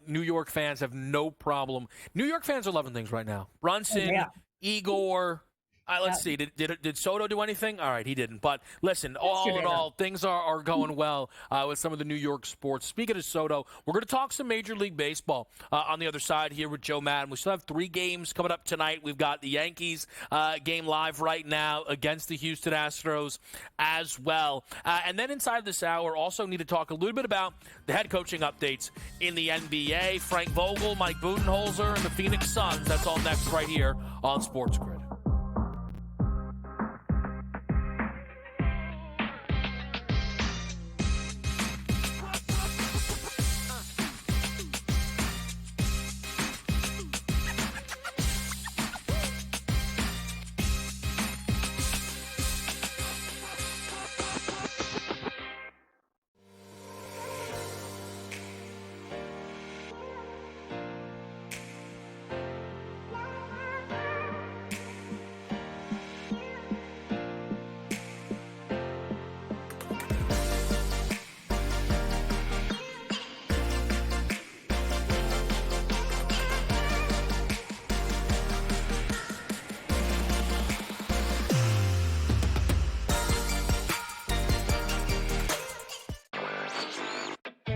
New York fans have no problem. New York fans are loving things right now. Brunson, Igor. Let's see. Did Soto do anything? All right, he didn't. But listen, all in all, things are going well with some of the New York sports. Speaking of Soto, we're going to talk some Major League Baseball on the other side here with Joe Madden. We still have 3 games coming up tonight. We've got the Yankees game live right now against the Houston Astros as well. And then inside this hour, also need to talk a little bit about the head coaching updates in the NBA. Frank Vogel, Mike Budenholzer, and the Phoenix Suns. That's all next right here on SportsGrid.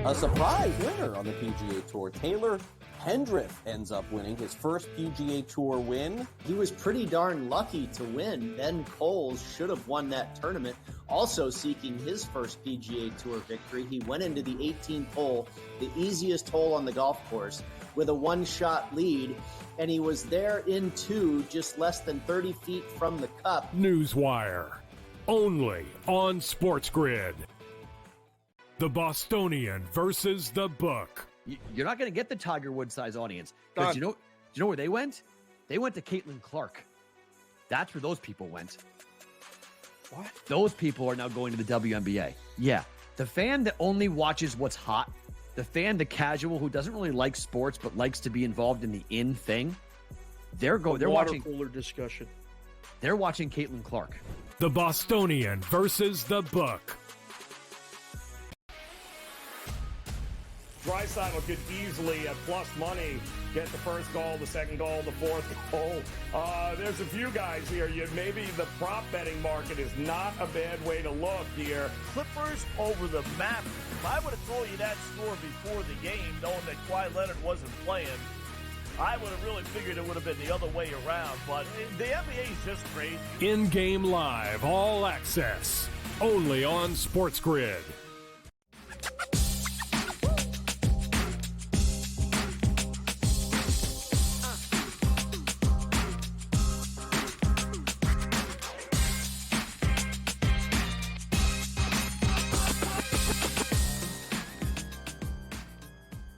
A surprise winner on the PGA Tour. Taylor Hendrick ends up winning his first PGA Tour win. He was pretty darn lucky to win. Ben Coles should have won that tournament. Also seeking his first PGA Tour victory, he went into the 18th hole, the easiest hole on the golf course, with a 1-shot lead, and he was there in 2, just less than 30 feet from the cup. Newswire, only on SportsGrid. The Bostonian versus the Book. You're not going to get the Tiger Woods size audience because do you know where they went? They went to Caitlin Clark. That's where those people went. What? Those people are now going to the WNBA. Yeah, the fan that only watches what's hot, the fan, the casual who doesn't really like sports but likes to be involved in the in thing. They're watching cooler discussion. They're watching Caitlin Clark. The Bostonian versus the Book. Draisaitl could easily, at plus money, get the first goal, the second goal, the fourth goal. There's a few guys here. Maybe the prop betting market is not a bad way to look here. Clippers over the map. If I would have told you that score before the game, knowing that Kawhi Leonard wasn't playing, I would have really figured it would have been the other way around. But the NBA is just crazy. In-game live, all access, only on SportsGrid.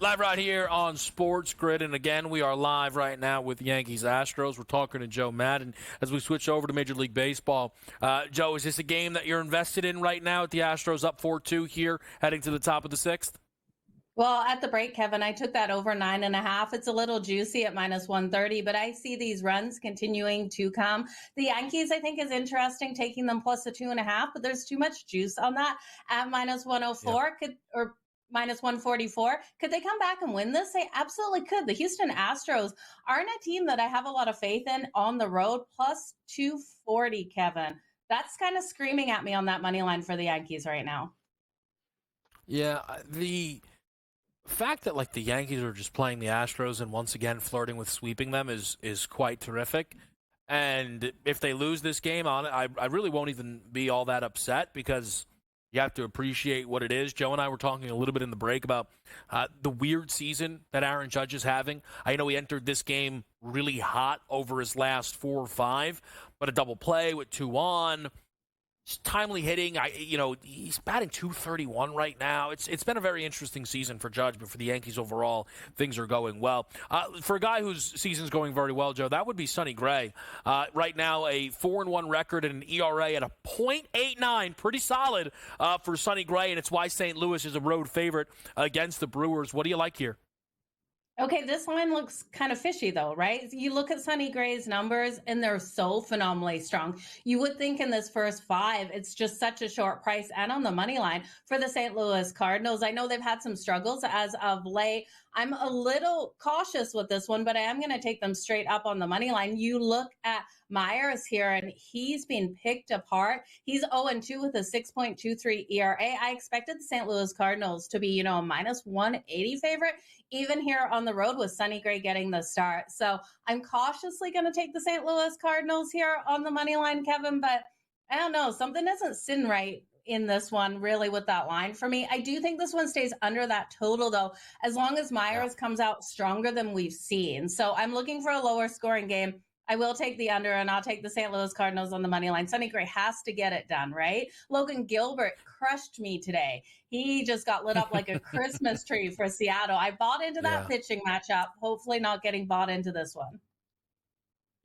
Live right here on SportsGrid, and again, we are live right now with Yankees Astros. We're talking to Joe Madden as we switch over to Major League Baseball. Joe, is this a game that you're invested in right now with the Astros up 4-2 here, heading to the top of the 6th? Well, at the break, Kevin, I took that over 9.5. It's a little juicy at minus 130, but I see these runs continuing to come. The Yankees, I think, is interesting, taking them plus a 2.5, but there's too much juice on that at minus 104. Or minus 144. Could they come back and win this? They absolutely could. The Houston Astros aren't a team that I have a lot of faith in on the road. Plus 240, Kevin. That's kind of screaming at me on that money line for the Yankees right now. Yeah, the fact that the Yankees are just playing the Astros and once again flirting with sweeping them is quite terrific. And if they lose this game, I really won't even be all that upset because You have to appreciate what it is. Joe and I were talking a little bit in the break about the weird season that Aaron Judge is having. I know he entered this game really hot over his last 4 or 5, but a double play with 2 on. Timely hitting. He's batting .231 right now. It's been a very interesting season for Judge, but for the Yankees overall, things are going well. For a guy whose season's going very well, Joe, that would be Sonny Gray. Right now, a 4-1 record and an ERA at a .89, pretty solid for Sonny Gray, and it's why St. Louis is a road favorite against the Brewers. What do you like here? Okay, this line looks kind of fishy, though, right? You look at Sonny Gray's numbers, and they're so phenomenally strong. You would think in this first 5, it's just such a short price. And on the money line for the St. Louis Cardinals, I know they've had some struggles as of late. I'm a little cautious with this one, but I am going to take them straight up on the money line. You look at Myers here, and he's being picked apart. He's 0-2 with a 6.23 ERA. I expected the St. Louis Cardinals to be, a -180 favorite, even here on the road with Sonny Gray getting the start. So I'm cautiously going to take the St. Louis Cardinals here on the money line, Kevin, but I don't know. Something doesn't sit right in this one, really, with that line for me. I do think this one stays under that total, though, as long as Myers comes out stronger than we've seen. So I'm looking for a lower scoring game. I will take the under, and I'll take the St. Louis Cardinals on the money line. Sonny Gray has to get it done, right? Logan Gilbert crushed me today. He just got lit up like a Christmas tree for Seattle. I bought into that pitching matchup, hopefully not getting bought into this one.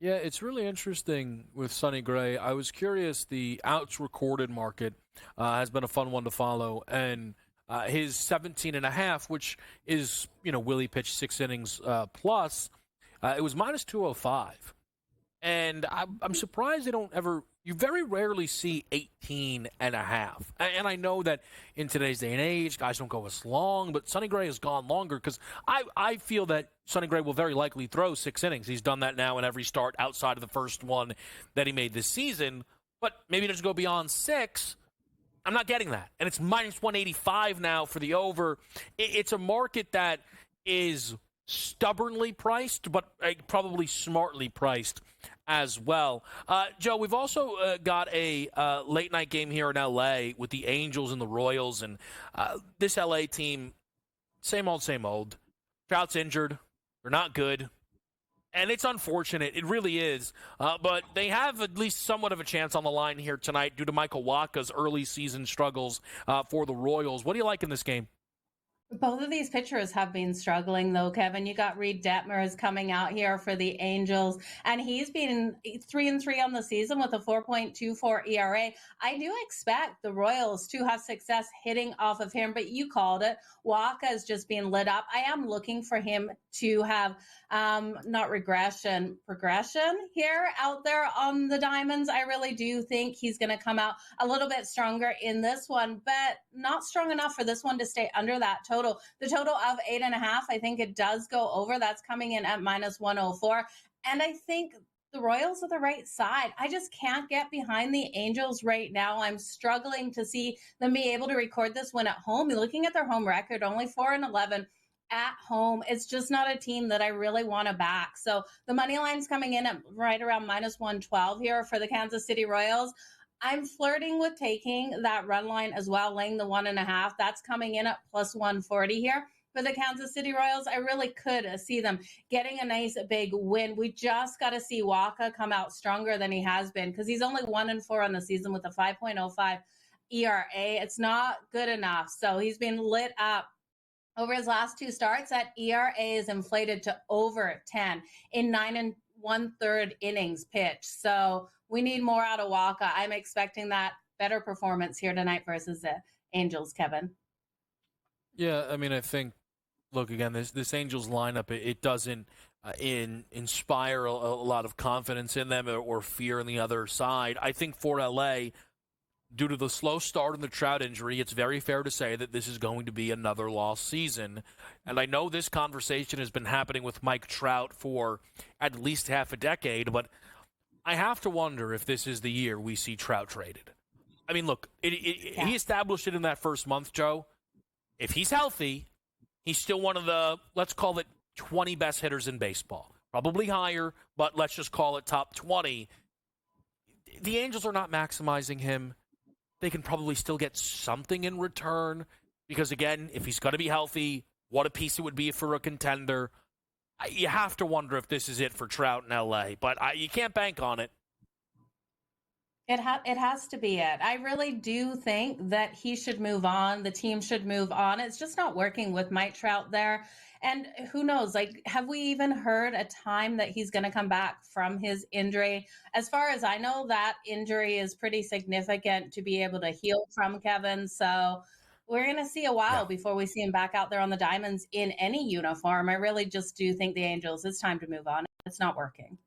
Yeah, it's really interesting with Sonny Gray. I was curious, the outs recorded market has been a fun one to follow, and his 17.5, which is, Willie pitched 6 innings plus, it was -205. And I'm surprised you very rarely see 18.5. And I know that in today's day and age, guys don't go as long, but Sonny Gray has gone longer because I feel that Sonny Gray will very likely throw 6 innings. He's done that now in every start outside of the first one that he made this season, but maybe just go beyond 6. I'm not getting that. And it's -185 now for the over. It's a market that is stubbornly priced, but probably smartly priced as well. Joe, we've also got a late night game here in L.A. with the Angels and the Royals, and this L.A. team, same old, same old. Trout's injured. They're not good. And it's unfortunate. It really is. But they have at least somewhat of a chance on the line here tonight due to Michael Wacha's early season struggles for the Royals. What do you like in this game? Both of these pitchers have been struggling, though, Kevin. You got Reed Detmers coming out here for the Angels, and he's been 3-3 on the season with a 4.24 ERA. I do expect the Royals to have success hitting off of him, but you called it. Wacha is just being lit up. I am looking for him to have not progression here out there on the diamonds. I really do think he's going to come out a little bit stronger in this one, but not strong enough for this one to stay under that total. The total of 8.5, I think it does go over. That's coming in at -104. And I think the Royals are the right side. I just can't get behind the Angels right now. I'm struggling to see them be able to record this win at home. Looking at their home record, only 4-11 at home. It's just not a team that I really want to back. So the money line's coming in at right around -112 here for the Kansas City Royals. I'm flirting with taking that run line as well, laying the 1.5. That's coming in at +140 here. For the Kansas City Royals, I really could see them getting a nice big win. We just got to see Wacha come out stronger than he has been because he's only 1-4 on the season with a 5.05 ERA. It's not good enough. So he's been lit up. Over his last 2 starts, that ERA is inflated to over 10 in 9 1/3 innings pitched. So we need more out of Wacha. I'm expecting that better performance here tonight versus the Angels, Kevin. Yeah, I mean, I think, look, again, this Angels lineup, it doesn't inspire a lot of confidence in them or fear on the other side. I think for L.A., due to the slow start and the Trout injury, it's very fair to say that this is going to be another lost season. And I know this conversation has been happening with Mike Trout for at least half a decade, but I have to wonder if this is the year we see Trout traded. I mean, look, he established it in that first month, Joe. If he's healthy, he's still one of the, let's call it 20 best hitters in baseball. Probably higher, but let's just call it top 20. The Angels are not maximizing him. they can probably still get something in return. Because, again, if he's going to be healthy, what a piece it would be for a contender. You have to wonder if this is it for Trout in L.A., but you can't bank on it. It has to be it. I really do think that he should move on. The team should move on. It's just not working with Mike Trout there. And who knows, like, have we even heard a time that he's going to come back from his injury? As far as I know, that injury is pretty significant to be able to heal from, Kevin. So we're going to see a while before we see him back out there on the diamonds in any uniform. I really just do think the Angels, it's time to move on. It's not working.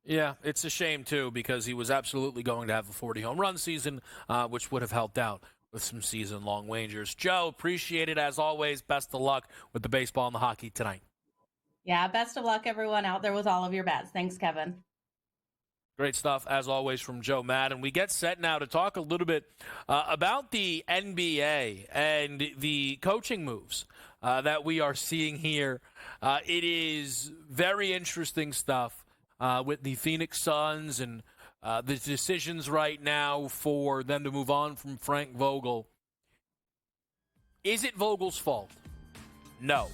Yeah, it's a shame, too, because he was absolutely going to have a 40 home run season, which would have helped out with some season-long wagers. Joe, appreciate it as always. Best of luck with the baseball and the hockey tonight. Yeah, best of luck, everyone out there with all of your bets. Thanks, Kevin. Great stuff, as always, from Joe Madden. We get set now to talk a little bit about the NBA and the coaching moves that we are seeing here. It is very interesting stuff with the Phoenix Suns and the decisions right now for them to move on from Frank Vogel. Is it Vogel's fault? No.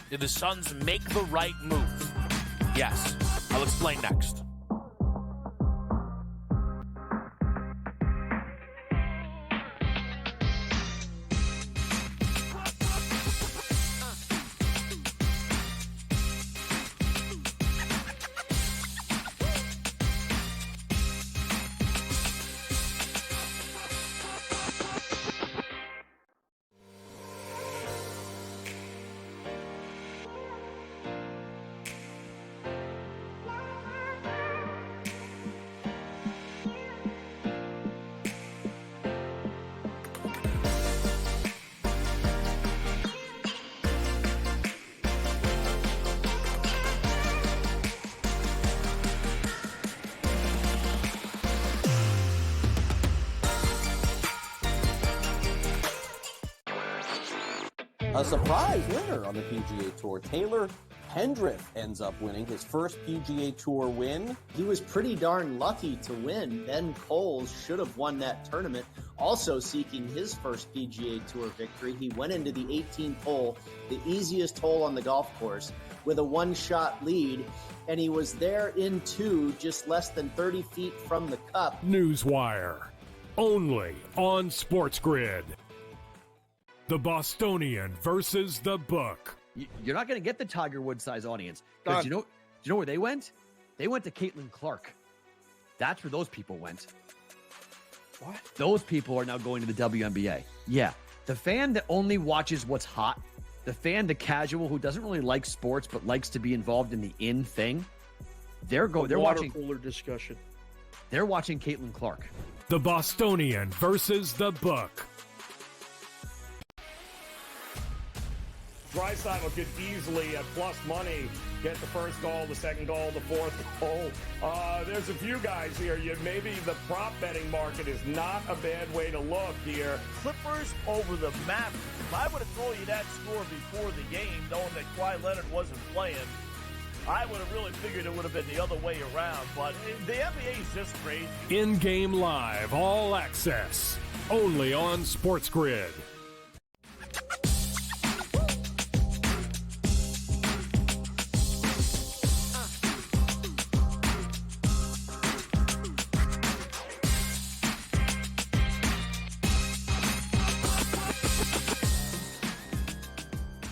Did the Suns make the right move? Yes. I'll explain next. A surprise winner on the PGA Tour. Taylor Pendrith ends up winning his first PGA Tour win. He was pretty darn lucky to win. Ben Coles should have won that tournament. Also seeking his first PGA Tour victory, he went into the 18th hole, the easiest hole on the golf course, with a one-shot lead, and he was there in two, just less than 30 feet from the cup. Newswire, only on SportsGrid. The Bostonian versus the Book. You're not going to get the Tiger Woods size audience. Because do you know where they went? They went to Caitlin Clark. That's where those people went. What? Those people are now going to the WNBA. Yeah. The fan that only watches what's hot, the fan, the casual who doesn't really like sports but likes to be involved in the in thing, they're watching cooler discussion. They're watching Caitlin Clark. The Bostonian versus the Book. Draisaitl could easily, at plus money, get the first goal, the second goal, the fourth goal. There's a few guys here. Maybe the prop betting market is not a bad way to look here. Clippers over the Mavericks. I would have told you that score before the game, knowing that Kawhi Leonard wasn't playing. I would have really figured it would have been the other way around, but the NBA is just crazy. In-game live, all access, only on SportsGrid.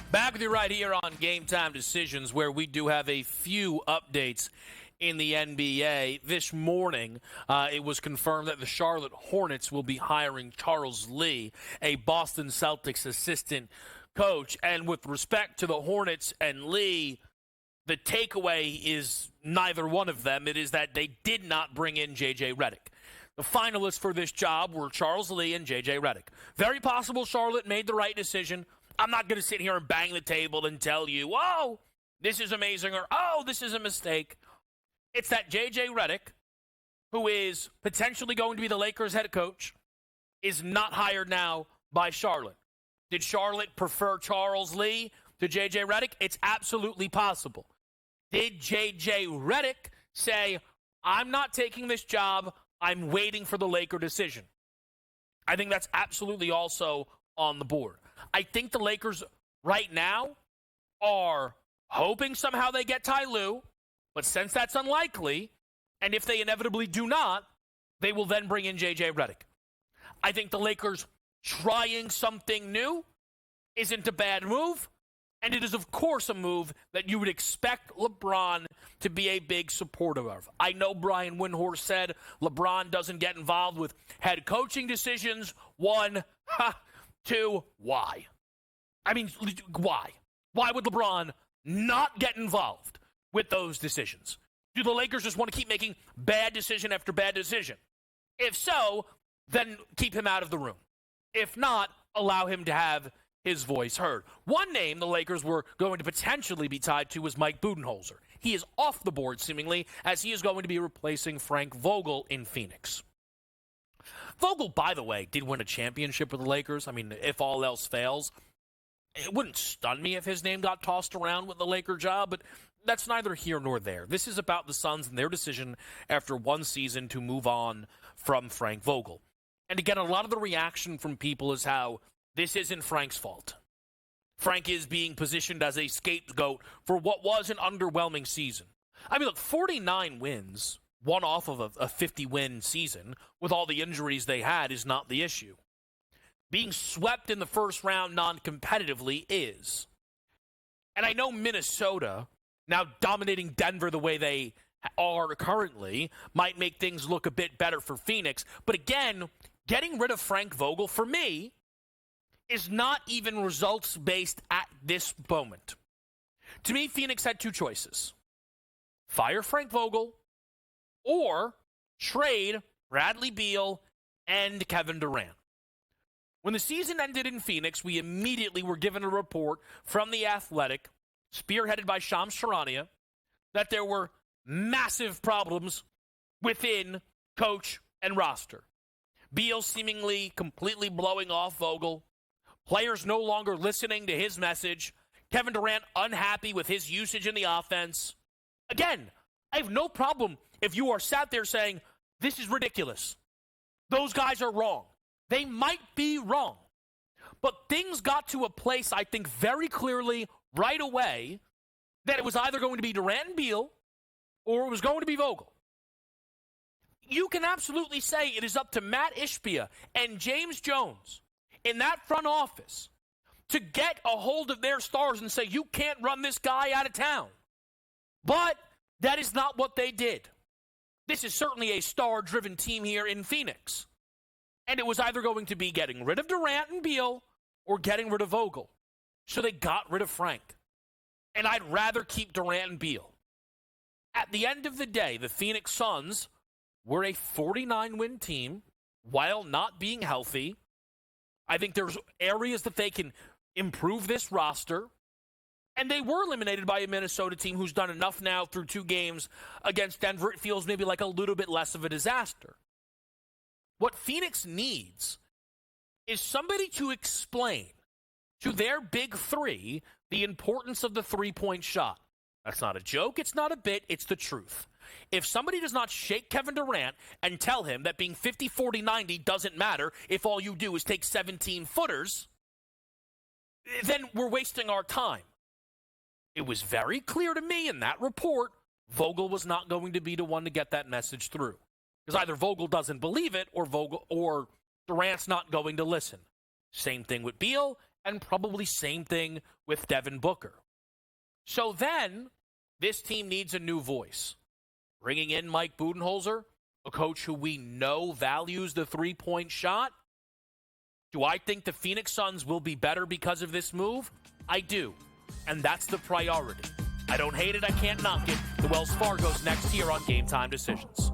Back with you right here on Game Time Decisions, where we do have a few updates in the NBA. This morning, it was confirmed that the Charlotte Hornets will be hiring Charles Lee, a Boston Celtics assistant coach. And with respect to the Hornets and Lee, the takeaway is neither one of them. It is that they did not bring in J.J. Redick. The finalists for this job were Charles Lee and J.J. Redick. Very possible Charlotte made the right decision. I'm not going to sit here and bang the table and tell you, oh, this is amazing, or oh, this is a mistake. It's that J.J. Redick, who is potentially going to be the Lakers head coach, is not hired now by Charlotte. Did Charlotte prefer Charles Lee to J.J. Redick? It's absolutely possible. Did J.J. Redick say, I'm not taking this job, I'm waiting for the Laker decision? I think that's absolutely also on the board. I think the Lakers right now are hoping somehow they get Ty Lue, but since that's unlikely, and if they inevitably do not, they will then bring in J.J. Redick. I think the Lakers trying something new isn't a bad move, and it is, of course, a move that you would expect LeBron to be a big supporter of. I know Brian Windhorst said LeBron doesn't get involved with head coaching decisions. One, two, why? I mean, why? Why would LeBron not get involved with those decisions? Do the Lakers just want to keep making bad decision after bad decision? If so, then keep him out of the room. If not, allow him to have his voice heard. One name the Lakers were going to potentially be tied to was Mike Budenholzer. He is off the board, seemingly, as he is going to be replacing Frank Vogel in Phoenix. Vogel, by the way, did win a championship with the Lakers. I mean, if all else fails, it wouldn't stun me if his name got tossed around with the Laker job, but that's neither here nor there. This is about the Suns and their decision after one season to move on from Frank Vogel. And again, a lot of the reaction from people is how this isn't Frank's fault. Frank is being positioned as a scapegoat for what was an underwhelming season. I mean, look, 49 wins, one off of a 50-win season, with all the injuries they had, is not the issue. Being swept in the first round non-competitively is. And I know Minnesota, now dominating Denver the way they are currently, might make things look a bit better for Phoenix. But again, getting rid of Frank Vogel, for me, is not even results-based at this moment. To me, Phoenix had two choices. Fire Frank Vogel or trade Bradley Beal and Kevin Durant. When the season ended in Phoenix, we immediately were given a report from The Athletic, spearheaded by Shams Charania, that there were massive problems within coach and roster. Beal seemingly completely blowing off Vogel. Players no longer listening to his message. Kevin Durant unhappy with his usage in the offense. Again, I have no problem if you are sat there saying, this is ridiculous. Those guys are wrong. They might be wrong. But things got to a place, I think, very clearly right away that it was either going to be Durant and Beal or it was going to be Vogel. You can absolutely say it is up to Matt Ishbia and James Jones in that front office to get a hold of their stars and say, you can't run this guy out of town. But that is not what they did. This is certainly a star-driven team here in Phoenix. And it was either going to be getting rid of Durant and Beal or getting rid of Vogel. So they got rid of Frank. And I'd rather keep Durant and Beal. At the end of the day, the Phoenix Suns were a 49-win team while not being healthy. I think there's areas that they can improve this roster. And they were eliminated by a Minnesota team who's done enough now through 2 games against Denver. It feels maybe like a little bit less of a disaster. What Phoenix needs is somebody to explain to their big three the importance of the three-point shot. That's not a joke. It's not a bit. It's the truth. If somebody does not shake Kevin Durant and tell him that being 50, 40, 90 doesn't matter if all you do is take 17 footers, then we're wasting our time. It was very clear to me in that report, Vogel was not going to be the one to get that message through. Because either Vogel doesn't believe it or Durant's not going to listen. Same thing with Beal, and probably same thing with Devin Booker. So then, this team needs a new voice. Bringing in Mike Budenholzer, a coach who we know values the three-point shot. Do I think the Phoenix Suns will be better because of this move? I do. And that's the priority. I don't hate it, I can't knock it. The Wells Fargo's next here on Game Time Decisions.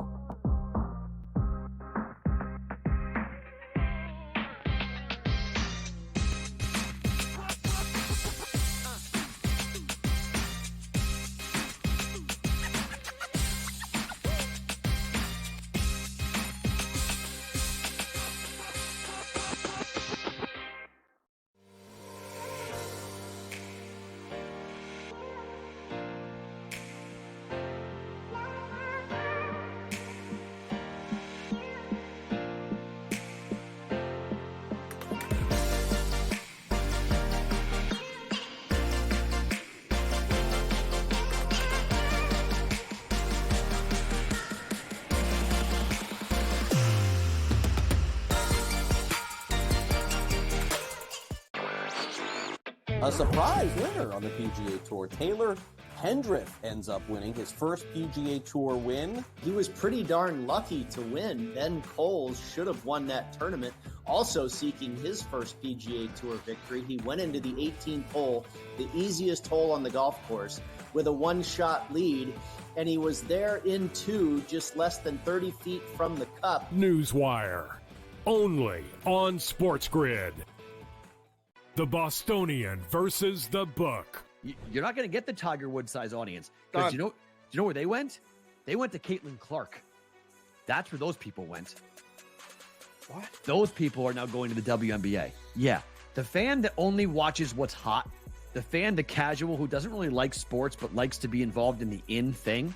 A surprise winner on the PGA Tour. Taylor Hendrick ends up winning his first PGA Tour win. He was pretty darn lucky to win. Ben Coles should have won that tournament. Also seeking his first PGA Tour victory, he went into the 18th hole, the easiest hole on the golf course, with a one-shot lead, and he was there in two, just less than 30 feet from the cup. Newswire, only on SportsGrid. The Bostonian versus the book. You're not going to get the Tiger Woods size audience because do you know where they went? They went to Caitlin Clark. That's where those people went. What? Those people are now going to the WNBA. Yeah, the fan that only watches what's hot, the fan, the casual who doesn't really like sports but likes to be involved in the in thing.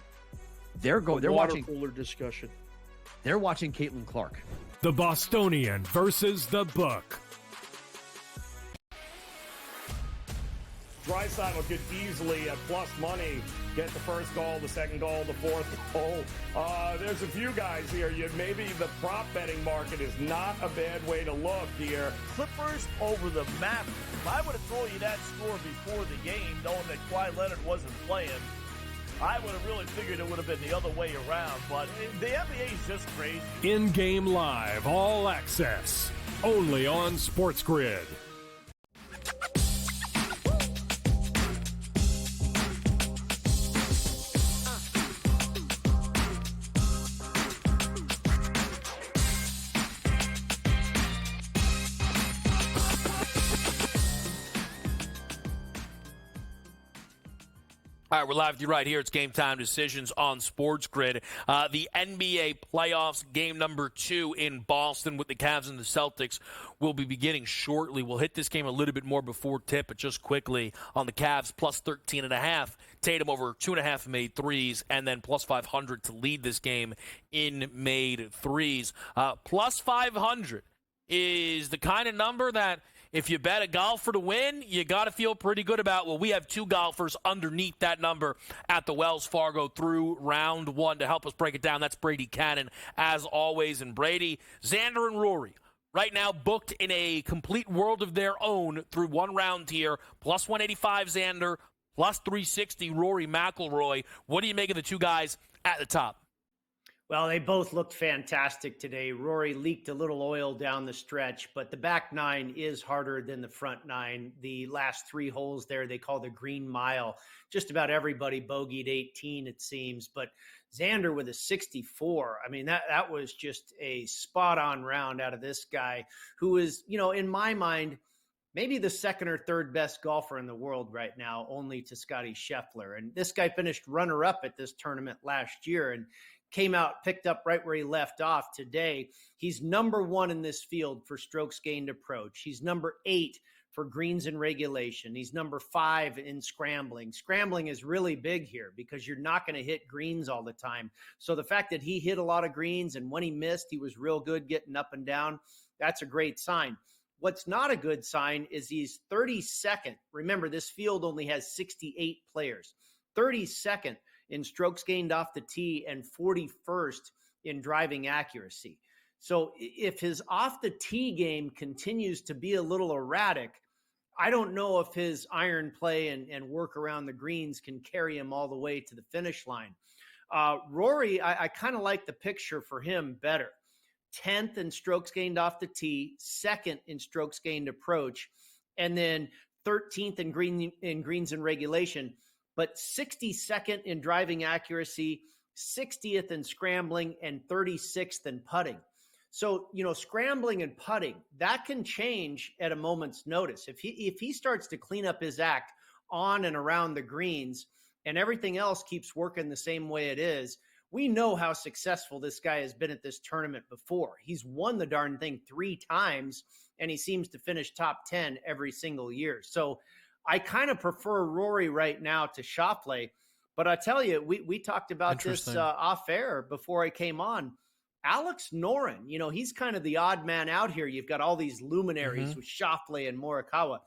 They're watching cooler discussion. They're watching Caitlin Clark. The Bostonian versus the book. Draisaitl could easily, at plus money, get the first goal, the second goal, the fourth goal. There's a few guys here. Maybe the prop betting market is not a bad way to look here. Clippers over the Mavericks. If I would have told you that score before the game, knowing that Kawhi Leonard wasn't playing, I would have really figured it would have been the other way around. But the NBA is just crazy. In-game live, all access, only on SportsGrid. All right, we're live with you right here. It's Game Time Decisions on SportsGrid. The NBA playoffs, game number 2 in Boston with the Cavs and the Celtics will be beginning shortly. We'll hit this game a little bit more before tip, but just quickly on the Cavs, plus 13.5. Tatum over 2.5 made threes, and then plus 500 to lead this game in made threes. Plus 500 is the kind of number that if you bet a golfer to win, you got to feel pretty good about. Well, we have 2 golfers underneath that number at the Wells Fargo through round 1 to help us break it down. That's Brady Cannon, as always. And Brady, Xander and Rory, right now booked in a complete world of their own through one round here. Plus 185 Xander, plus 360 Rory McIlroy. What do you make of the 2 guys at the top? Well, they both looked fantastic today. Rory leaked a little oil down the stretch, but the back 9 is harder than the front 9. The last 3 holes there, they call the Green Mile. Just about everybody bogeyed 18, it seems. But Xander with a 64, I mean, that was just a spot-on round out of this guy who is, in my mind, maybe the second or third best golfer in the world right now, only to Scottie Scheffler. And this guy finished runner-up at this tournament last year and came out, picked up right where he left off today. He's number 1 in this field for strokes gained approach. He's number 8 for greens in regulation. He's number 5 in scrambling. Scrambling is really big here because you're not going to hit greens all the time. So the fact that he hit a lot of greens and when he missed, he was real good getting up and down, that's a great sign. What's not a good sign is he's 32nd. Remember, this field only has 68 players. 32nd in strokes gained off the tee and 41st in driving accuracy. So if his off the tee game continues to be a little erratic, I don't know if his iron play and work around the greens can carry him all the way to the finish line. Rory, I kind of like the picture for him better. 10th in strokes gained off the tee, 2nd in strokes gained approach, and then 13th in greens in regulation, but 62nd in driving accuracy, 60th in scrambling, and 36th in putting. So, scrambling and putting, that can change at a moment's notice. If he starts to clean up his act on and around the greens and everything else keeps working the same way it is, we know how successful this guy has been at this tournament before. He's won the darn thing 3 times, and he seems to finish top 10 every single year. So I kind of prefer Rory right now to Schauffele, but I tell you, we talked about this off air before I came on. Alex Noren, he's kind of the odd man out here. You've got all these luminaries with Schauffele and Morikawa.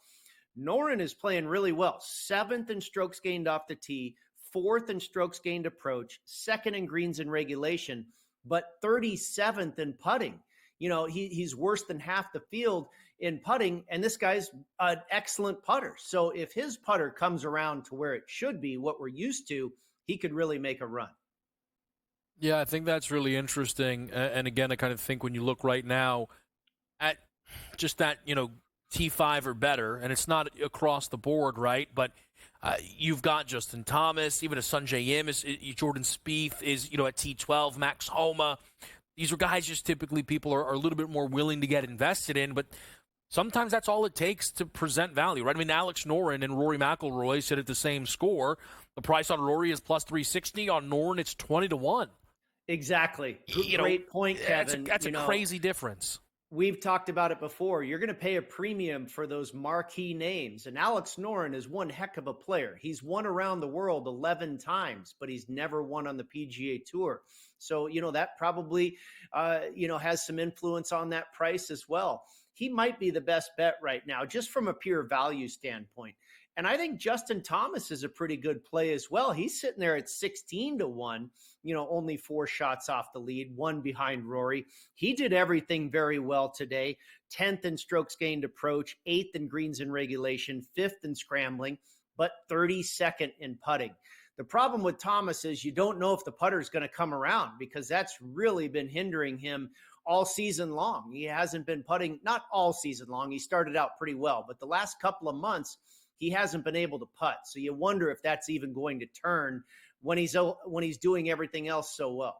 Noren is playing really well. 7th in strokes gained off the tee, 4th in strokes gained approach, 2nd in greens in regulation, but 37th in putting. he's worse than half the field in putting, and this guy's an excellent putter. So if his putter comes around to where it should be, what we're used to, he could really make a run. Yeah, I think that's really interesting. And again, I kind of think when you look right now at just that, T5 or better, and it's not across the board, right? But you've got Justin Thomas, even a Sungjae Im, Jordan Spieth is, at T12, Max Homa. These are guys just typically people are a little bit more willing to get invested in, but sometimes that's all it takes to present value, right? I mean, Alex Noren and Rory McIlroy sit at the same score. The price on Rory is plus 360. On Noren, it's 20-1. Exactly. Great point, Kevin. That's a crazy difference. We've talked about it before. You're going to pay a premium for those marquee names. And Alex Noren is one heck of a player. He's won around the world 11 times, but he's never won on the PGA Tour. So, that probably, has some influence on that price as well. He might be the best bet right now, just from a pure value standpoint. And I think Justin Thomas is a pretty good play as well. He's sitting there at 16-1, only 4 shots off the lead, 1 behind Rory. He did everything very well today. 10th in strokes gained approach, 8th in greens in regulation, 5th in scrambling, but 32nd in putting. The problem with Thomas is you don't know if the putter is going to come around, because that's really been hindering him all season long. He hasn't been putting, not all season long. He started out pretty well, but the last couple of months, he hasn't been able to putt. So you wonder if that's even going to turn when he's doing everything else so well.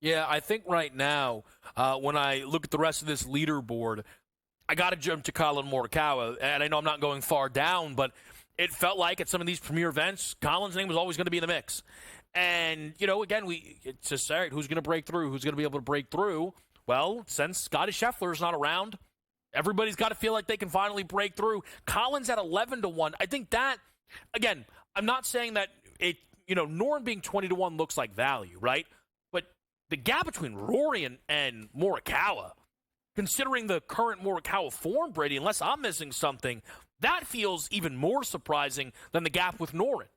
Yeah, I think right now, when I look at the rest of this leaderboard, I got to jump to Colin Morikawa. And I know I'm not going far down, but it felt like at some of these premier events, Colin's name was always going to be in the mix. And, again, it's just, all right, who's going to break through? Who's going to be able to break through? Well, since Scotty Scheffler's not around, everybody's got to feel like they can finally break through. Colin's at 11-1. I think that, again, I'm not saying that Noren being 20-1 looks like value, right? But the gap between Rory and Morikawa, considering the current Morikawa form, Brady, unless I'm missing something, that feels even more surprising than the gap with Noren.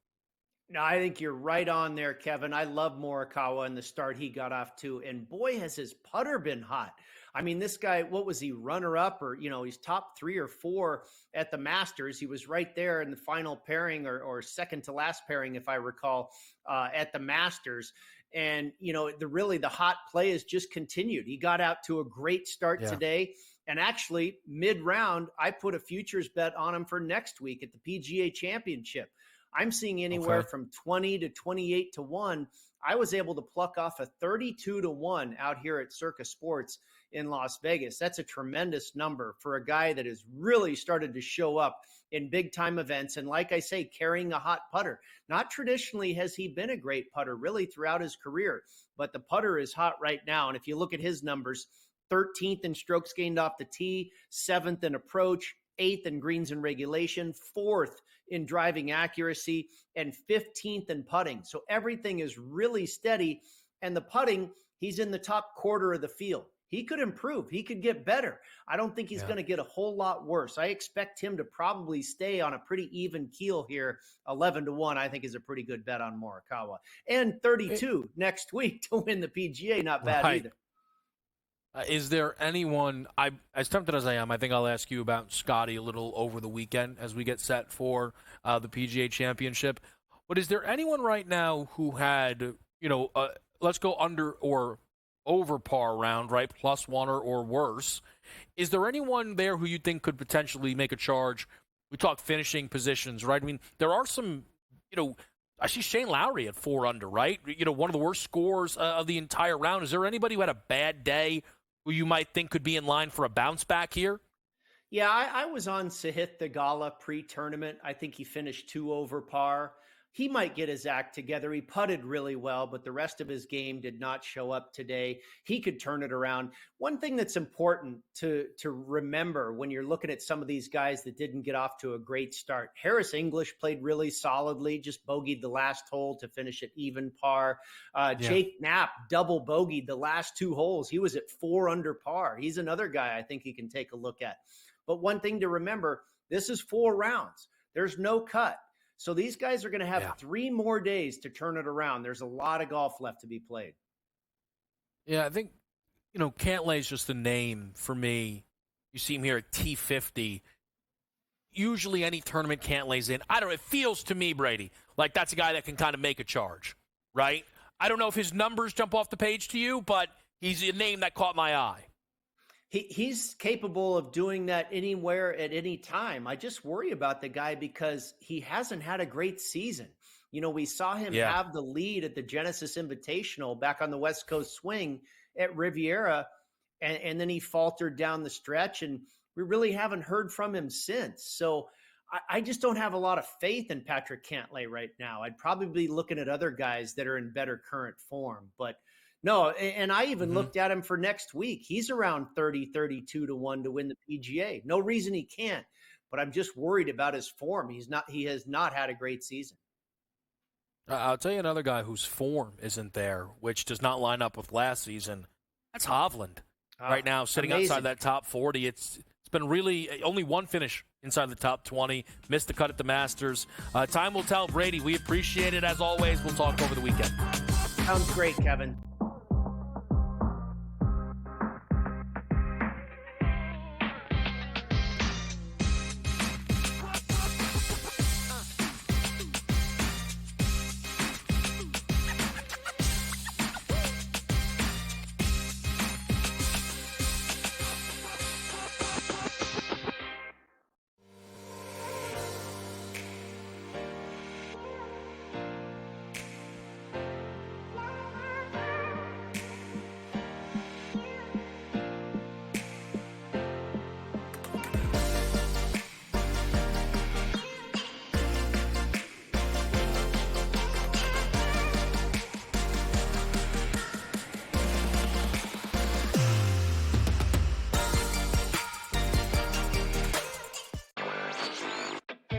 No, I think you're right on there, Kevin. I love Morikawa and the start he got off to. And boy, has his putter been hot. I mean, this guy, what was he, runner-up? Or, he's top 3 or 4 at the Masters. He was right there in the final pairing or second to last pairing, if I recall, at the Masters. And, the hot play has just continued. He got out to a great start today. And actually, mid-round, I put a futures bet on him for next week at the PGA Championship. I'm seeing anywhere from 20 to 28-1. I was able to pluck off a 32-1 out here at Circa Sports in Las Vegas. That's a tremendous number for a guy that has really started to show up in big time events. And like I say, carrying a hot putter. Not traditionally has he been a great putter really throughout his career, but the putter is hot right now. And if you look at his numbers, 13th in strokes gained off the tee, 7th in approach, 8th in greens in regulation, 4th in driving accuracy, and 15th in putting. So everything is really steady. And the putting, he's in the top quarter of the field. He could improve. He could get better. I don't think he's going to get a whole lot worse. I expect him to probably stay on a pretty even keel here. 11-1, I think, is a pretty good bet on Morikawa. And 32 next week to win the PGA. Not bad either. Is there anyone, as tempted as I am, I think I'll ask you about Scotty a little over the weekend as we get set for the PGA Championship. But is there anyone right now who had, let's go under or over par round, right, +1 or worse? Is there anyone there who you think could potentially make a charge? We talk finishing positions, right? I mean, there are some, I see Shane Lowry at 4 under, right? One of the worst scores of the entire round. Is there anybody who had a bad day who you might think could be in line for a bounce back here? Yeah, I was on Sahith Theegala pre-tournament. I think he finished 2 over par. He might get his act together. He putted really well, but the rest of his game did not show up today. He could turn it around. One thing that's important to remember when you're looking at some of these guys that didn't get off to a great start, Harris English played really solidly, just bogeyed the last hole to finish at even par. Jake Knapp double bogeyed the last 2 holes. He was at 4 under par. He's another guy I think you can take a look at. But one thing to remember, this is 4 rounds. There's no cut. So these guys are going to have 3 more days to turn it around. There's a lot of golf left to be played. Yeah, I think, Cantlay's just a name for me. You see him here at T50. Usually any tournament Cantlay's in, it feels to me, Brady, like that's a guy that can kind of make a charge, right? I don't know if his numbers jump off the page to you, but he's a name that caught my eye. He's capable of doing that anywhere at any time. I just worry about the guy because he hasn't had a great season. We saw him have the lead at the Genesis Invitational back on the West Coast swing at Riviera, and then he faltered down the stretch, and we really haven't heard from him since. So I just don't have a lot of faith in Patrick Cantlay right now. I'd probably be looking at other guys that are in better current form. But no, and I even looked at him for next week. He's around 30, 32 to 1 to win the PGA. No reason he can't, but I'm just worried about his form. He has not had a great season. I'll tell you another guy whose form isn't there, which does not line up with last season. That's Hovland. Right now, sitting outside that top 40. It's been really only one finish inside the top 20. Missed the cut at the Masters. Time will tell, Brady. We appreciate it as always. We'll talk over the weekend. Sounds great, Kevin.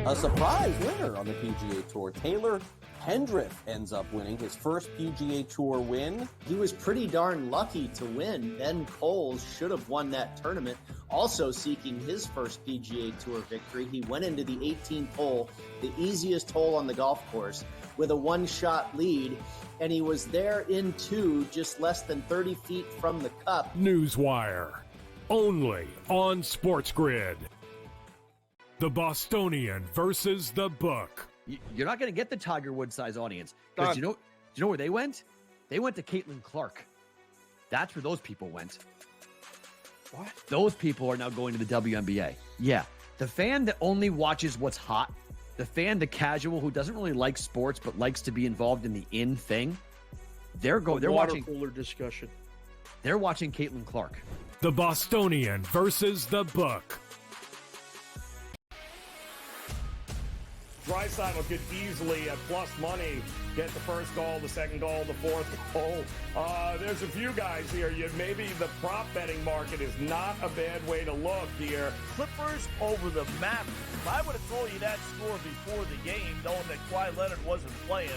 A surprise winner on the PGA Tour. Taylor Hendrick ends up winning his first PGA Tour win. He was pretty darn lucky to win. Ben Coles should have won that tournament. Also seeking his first PGA Tour victory, he went into the 18th hole, the easiest hole on the golf course, with a one-shot lead, and he was there in two, just less than 30 feet from the cup. Newswire, only on SportsGrid. The Bostonian versus the book. You're not going to get the Tiger Woods size audience. Because do you know where they went? They went to Caitlin Clark. That's where those people went. What? Those people are now going to the WNBA. Yeah. The fan that only watches what's hot, the fan, the casual who doesn't really like sports but likes to be involved in the in thing, they're watching cooler discussion. They're watching Caitlin Clark. The Bostonian versus the book. Drysdale could easily, at plus money, get the first goal, the second goal, the fourth goal. There's a few guys here. Maybe the prop betting market is not a bad way to look here. Clippers over the Mavericks. If I would have told you that score before the game, knowing that Kawhi Leonard wasn't playing,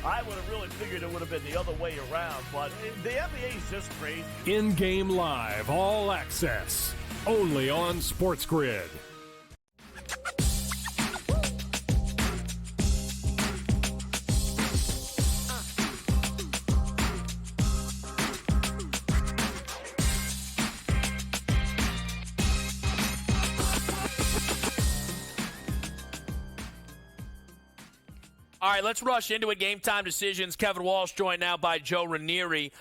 I would have really figured it would have been the other way around. But the NBA is just crazy. In-game live, all access, only on SportsGrid. All right, let's rush into it. Game time decisions. Kevin Walsh joined now by Joe Ranieri.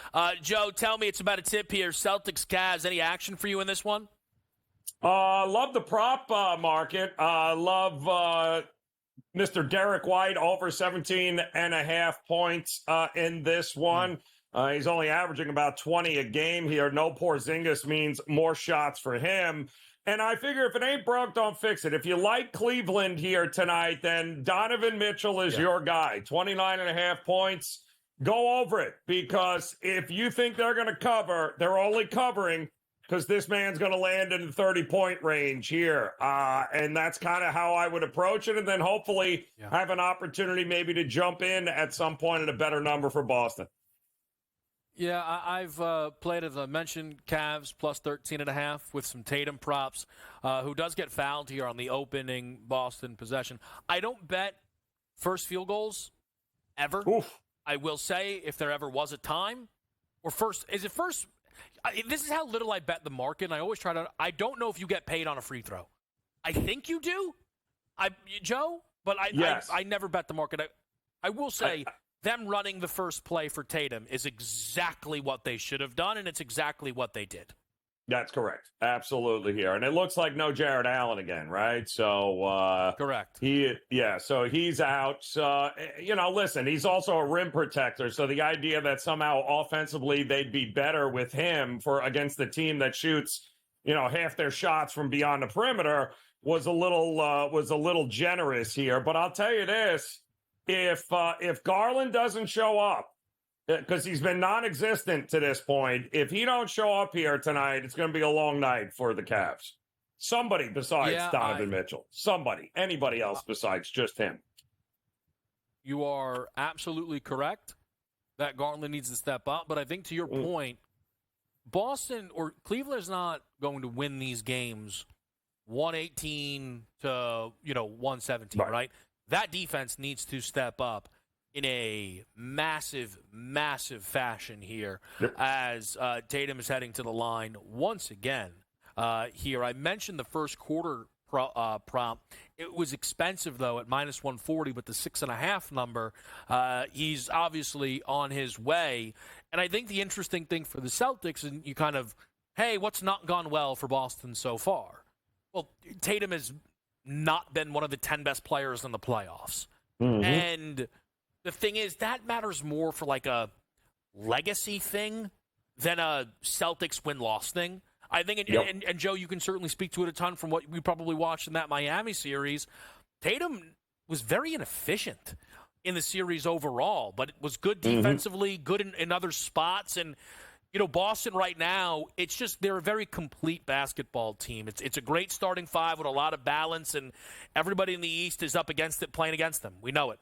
Joe, tell me, it's about a tip here. Celtics, Cavs. Any action for you in this one? Love the prop market. Love Mr. Derek White over 17.5 points in this one. He's only averaging about 20 a game here. No Porzingis means more shots for him. And I figure if it ain't broke, don't fix it. If you like Cleveland here tonight, then Donovan Mitchell is your guy. 29.5 points. Go over it, because if you think they're going to cover, they're only covering because this man's going to land in the 30-point range here. And that's kind of how I would approach it. And then hopefully have an opportunity maybe to jump in at some point at a better number for Boston. Yeah, I've played, as I mentioned, Cavs plus 13.5 with some Tatum props, who does get fouled here on the opening Boston possession. I don't bet first field goals ever. Oof. I will say, if there ever was a time, or first, is it first? This is how little I bet the market, and I always try to – I don't know if you get paid on a free throw. I think you do, Joe, but I never bet the market. I will say them running the first play for Tatum is exactly what they should have done, and it's exactly what they did. That's correct. Absolutely here. And it looks like no Jared Allen again, right? So correct. So he's out. Listen, he's also a rim protector. So the idea that somehow offensively they'd be better with him against the team that shoots, half their shots from beyond the perimeter was a little generous here. But I'll tell you this, if Garland doesn't show up, because he's been non-existent to this point. If he don't show up here tonight, it's going to be a long night for the Cavs. Somebody besides Donovan Mitchell. Somebody. Anybody else besides just him. You are absolutely correct that Garland needs to step up. But I think to your point, Boston or Cleveland is not going to win these games 118 to 117, right? That defense needs to step up in a massive, massive fashion here as Tatum is heading to the line once again here. I mentioned the first quarter prompt. It was expensive, though, at minus 140, but the 6.5 number, he's obviously on his way. And I think the interesting thing for the Celtics, and you kind of, hey, what's not gone well for Boston so far? Well, Tatum has not been one of the 10 best players in the playoffs. Mm-hmm. And the thing is, that matters more for like a legacy thing than a Celtics win-loss thing. I think, and Joe, you can certainly speak to it a ton from what we probably watched in that Miami series. Tatum was very inefficient in the series overall, but it was good defensively, good in other spots. And, Boston right now, it's just they're a very complete basketball team. It's a great starting five with a lot of balance, and everybody in the East is up against it, playing against them. We know it.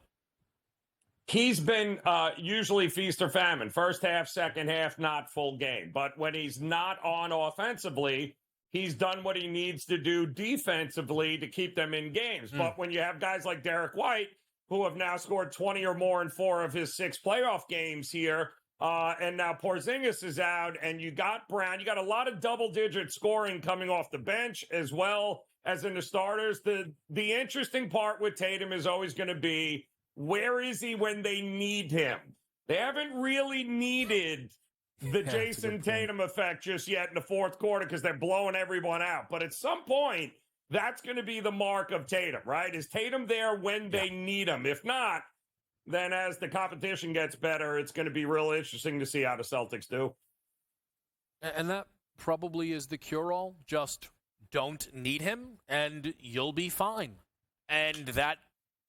He's been usually feast or famine. First half, second half, not full game. But when he's not on offensively, he's done what he needs to do defensively to keep them in games. But when you have guys like Derek White, who have now scored 20 or more in 4 of his 6 playoff games here, and now Porzingis is out, and you got Brown, you got a lot of double-digit scoring coming off the bench as well as in the starters. The interesting part with Tatum is always going to be, where is he when they need him? They haven't really needed the Jason Tatum effect just yet in the fourth quarter because they're blowing everyone out. But at some point, that's going to be the mark of Tatum, right? Is Tatum there when they need him? If not, then as the competition gets better, it's going to be real interesting to see how the Celtics do. And that probably is the cure-all. Just don't need him, and you'll be fine. And that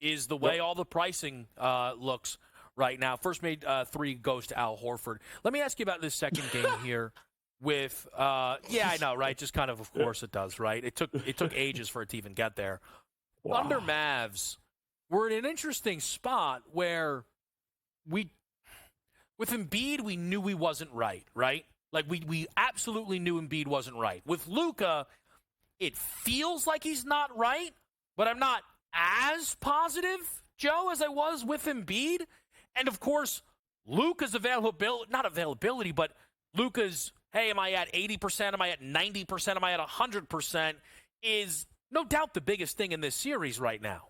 is the way all the pricing looks right now. First made 3 goes to Al Horford. Let me ask you about this second game here with I know, right? Just kind of course it does, right? It took ages for it to even get there. Wow. Thunder Mavs were in an interesting spot where with Embiid, we knew he wasn't right? Like we absolutely knew Embiid wasn't right. With Luka, it feels like he's not right, but I'm not as positive, Joe, as I was with Embiid. And, of course, Luka's availability, but Luka's, hey, am I at 80%? Am I at 90%? Am I at 100%? Is no doubt the biggest thing in this series right now.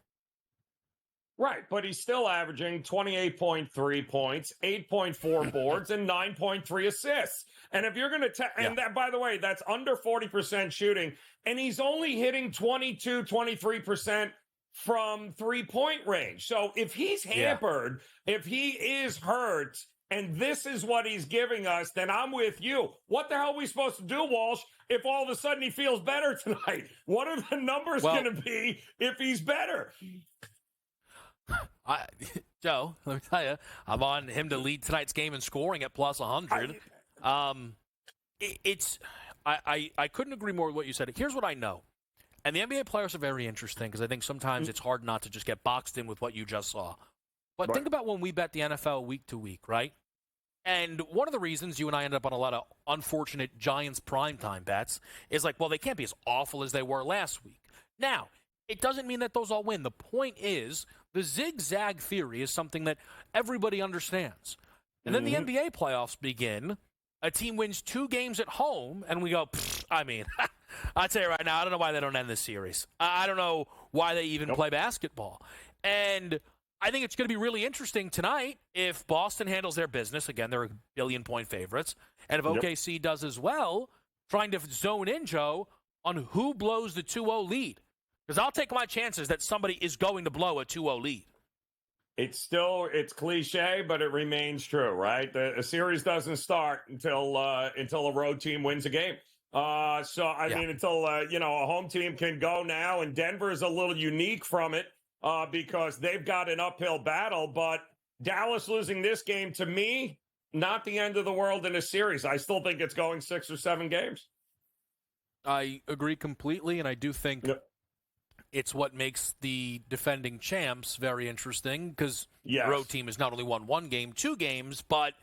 Right, but he's still averaging 28.3 points, 8.4 boards, and 9.3 assists. And if you're going to and that, by the way, that's under 40% shooting, and he's only hitting 23% from 3-point range. So if he's hampered, if he is hurt, and this is what he's giving us, then I'm with you. What the hell are we supposed to do, Walsh, if all of a sudden he feels better tonight? What are the numbers going to be if he's better? Joe, let me tell you, I'm on him to lead tonight's game in scoring at plus 100. I couldn't agree more with what you said. Here's what I know. And the NBA players are very interesting because I think sometimes it's hard not to just get boxed in with what you just saw. But think about when we bet the NFL week to week, right? And one of the reasons you and I ended up on a lot of unfortunate Giants primetime bets is like, well, they can't be as awful as they were last week. Now, it doesn't mean that those all win. The point is, the zigzag theory is something that everybody understands. And then the NBA playoffs begin, a team wins 2 games at home, and we go, I mean, I'll tell you right now, I don't know why they don't end this series. I don't know why they even play basketball. And I think it's going to be really interesting tonight if Boston handles their business. Again, they're a billion-point favorites. And if OKC does as well, trying to zone in, Joe, on who blows the 2-0 lead. Because I'll take my chances that somebody is going to blow a 2-0 lead. It's cliche, but it remains true, right? A series doesn't start until a road team wins a game. I mean, until a home team can go now, and Denver is a little unique from it because they've got an uphill battle. But Dallas losing this game, to me, not the end of the world in a series. I still think it's going 6 or 7 games. I agree completely, and I do think it's what makes the defending champs very interesting because the road team has not only won 1 game, 2 games, but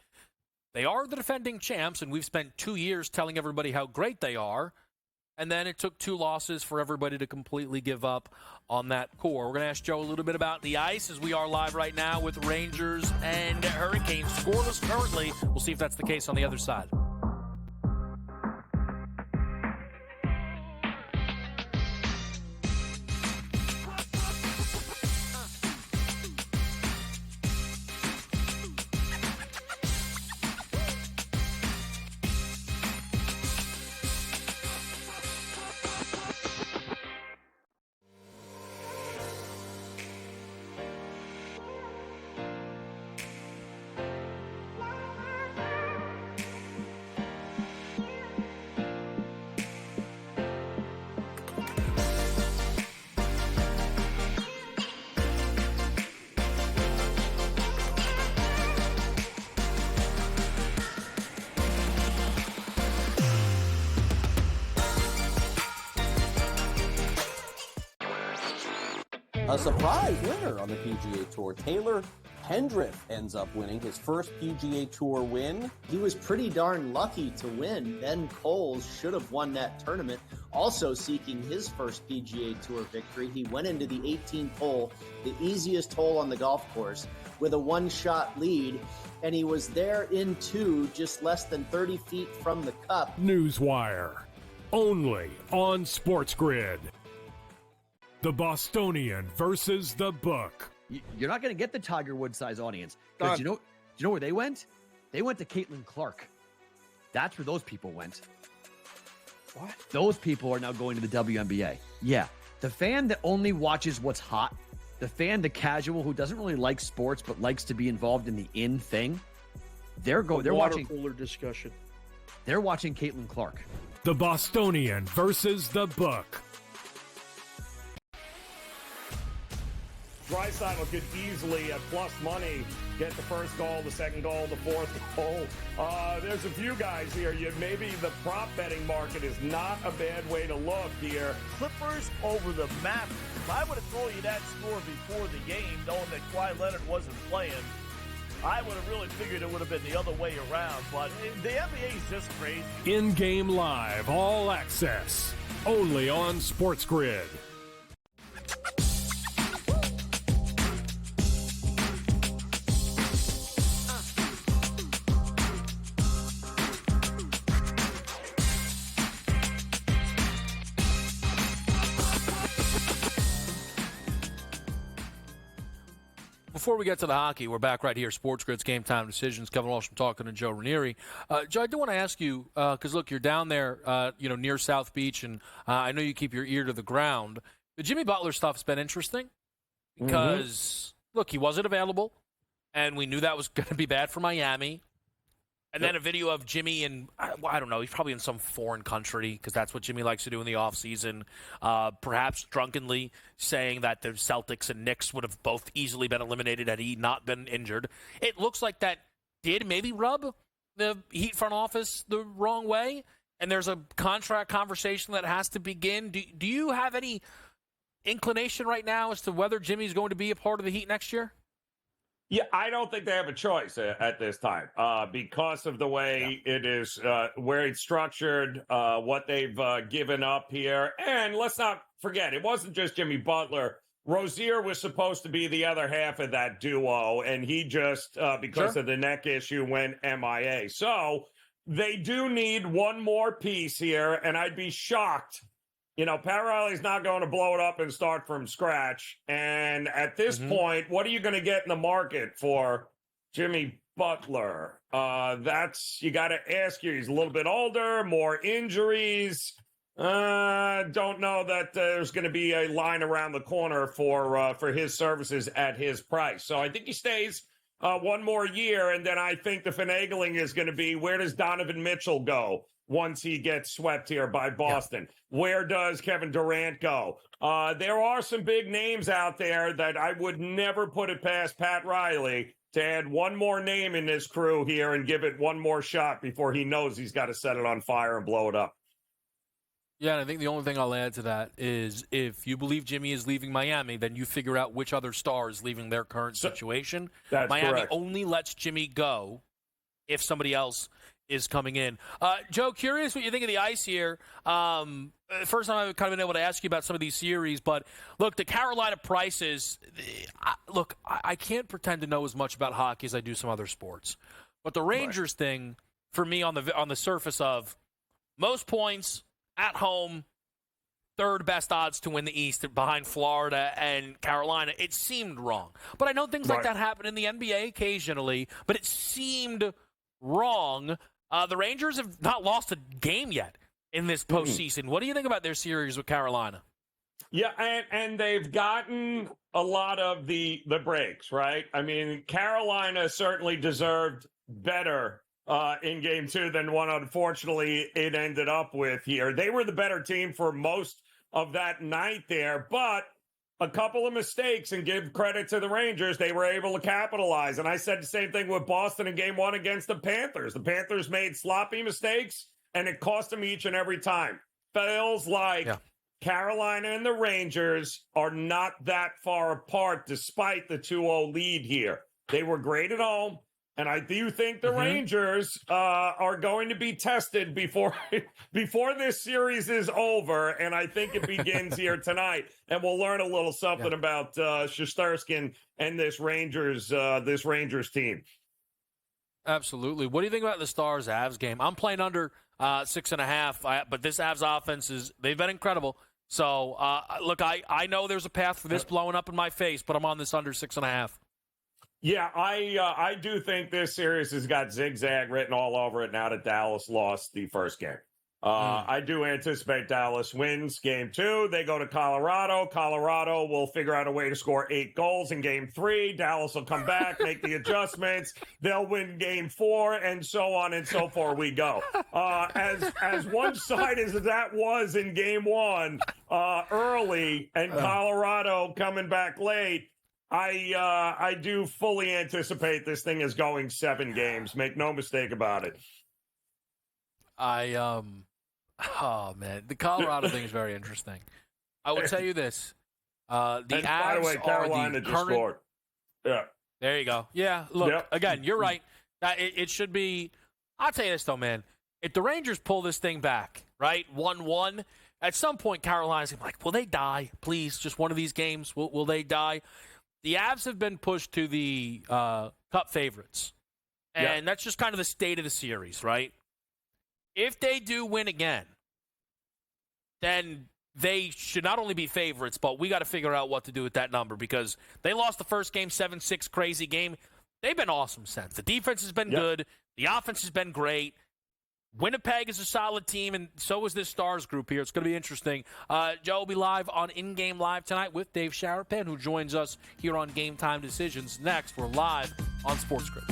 they are the defending champs, and we've spent 2 years telling everybody how great they are, and then it took 2 losses for everybody to completely give up on that core. We're going to ask Joe a little bit about the ice as we are live right now with Rangers and Hurricanes scoreless currently. We'll see if that's the case on the other side. A surprise winner on the PGA Tour. Taylor Pendrith ends up winning his first PGA Tour win. He was pretty darn lucky to win. Ben Coles should have won that tournament. Also seeking his first PGA Tour victory, he went into the 18th hole, the easiest hole on the golf course, with a 1-shot lead, and he was there in 2, just less than 30 feet from the cup. Newswire, only on SportsGrid. The Bostonian versus the book. You're not going to get the Tiger Woods size audience. Because do you know where they went? They went to Caitlin Clark. That's where those people went. What? Those people are now going to the WNBA. Yeah. The fan that only watches what's hot, the fan, the casual who doesn't really like sports but likes to be involved in the in thing, they're watching cooler discussion. They're watching Caitlin Clark. The Bostonian versus the book. Draisaitl could easily, at plus money, get the first goal, the second goal, the fourth goal. There's a few guys here. Maybe the prop betting market is not a bad way to look here. Clippers over the Mavericks. I would have told you that score before the game, knowing that Kawhi Leonard wasn't playing. I would have really figured it would have been the other way around, but the NBA is just crazy. In-game live, all access, only on SportsGrid. Before we get to the hockey, we're back right here, SportsGrid's Game Time Decisions. Kevin Walsh, I'm talking to Joe Ranieri. Joe, I do want to ask you, because, look, you're down there, near South Beach, and I know you keep your ear to the ground. The Jimmy Butler stuff's been interesting because, look, he wasn't available, and we knew that was going to be bad for Miami. And then a video of Jimmy in, I don't know, he's probably in some foreign country because that's what Jimmy likes to do in the offseason, perhaps drunkenly saying that the Celtics and Knicks would have both easily been eliminated had he not been injured. It looks like that did maybe rub the Heat front office the wrong way, and there's a contract conversation that has to begin. Do you have any inclination right now as to whether Jimmy's going to be a part of the Heat next year? Yeah, I don't think they have a choice at this time because of the way it is, where it's structured, what they've given up here. And let's not forget, it wasn't just Jimmy Butler. Rozier was supposed to be the other half of that duo, and he just, because of the neck issue, went MIA. So they do need one more piece here, and I'd be shocked. Pat Riley's not going to blow it up and start from scratch. And at this point, what are you going to get in the market for Jimmy Butler? You got to ask you. He's a little bit older, more injuries. Don't know that there's going to be a line around the corner for his services at his price. So I think he stays one more year, and then I think the finagling is going to be, where does Donovan Mitchell go once he gets swept here by Boston? Yeah. Where does Kevin Durant go? There are some big names out there that I would never put it past Pat Riley to add one more name in this crew here and give it one more shot before he knows he's got to set it on fire and blow it up. Yeah, and I think the only thing I'll add to that is if you believe Jimmy is leaving Miami, then you figure out which other star is leaving their current situation. That's Miami correct. only lets Jimmy go if somebody else is coming in. Joe, curious what you think of the ice here. First time I've kind of been able to ask you about some of these series, but look, the Carolina prices, I can't pretend to know as much about hockey as I do some other sports. But the Rangers thing, for me on the surface of most points, at home, third best odds to win the East behind Florida and Carolina. It seemed wrong. But I know things like that happen in the NBA occasionally, but it seemed wrong. The Rangers have not lost a game yet in this postseason. What do you think about their series with Carolina? Yeah, and they've gotten a lot of the breaks, right? I mean, Carolina certainly deserved better in game 2 than one, unfortunately, it ended up with here. They were the better team for most of that night there, but a couple of mistakes, and give credit to the Rangers, they were able to capitalize. And I said the same thing with Boston in game 1 against the Panthers. The Panthers made sloppy mistakes, and it cost them each and every time. Feels like Carolina and the Rangers are not that far apart despite the 2-0 lead here. They were great at home. And I do think the Rangers are going to be tested before this series is over, and I think it begins here tonight. And we'll learn a little something about Shesterkin and this Rangers team. Absolutely. What do you think about the Stars-Avs game? I'm playing under 6.5, but this Avs offense they've been incredible. So, look, I know there's a path for this blowing up in my face, but I'm on this under 6.5. Yeah, I do think this series has got zigzag written all over it now that Dallas lost the first game. I do anticipate Dallas wins game 2. They go to Colorado. Colorado will figure out a way to score 8 goals in game 3. Dallas will come back, make the adjustments. They'll win game 4, and so on and so forth we go. As one-sided as that was in game 1 early, and Colorado coming back late, I do fully anticipate this thing is going 7 games. Make no mistake about it. Oh man, the Colorado thing is very interesting. I will tell you this: the Avs by the way, Carolina just scored. Yeah, there you go. Yeah, look again. You're right. It should be. I'll tell you this though, man. If the Rangers pull this thing back, right, 1-1, at some point Carolina's gonna be like, will they die? Please, just one of these games. Will they die? The Avs have been pushed to the Cup favorites, and that's just kind of the state of the series, right? If they do win again, then they should not only be favorites, but we got to figure out what to do with that number because they lost the first game, 7-6, crazy game. They've been awesome since. The defense has been good. The offense has been great. Winnipeg is a solid team, and so is this Stars group here. It's going to be interesting. Joe will be live on In Game Live tonight with Dave Sharapan, who joins us here on Game Time Decisions. Next, we're live on SportsGrid.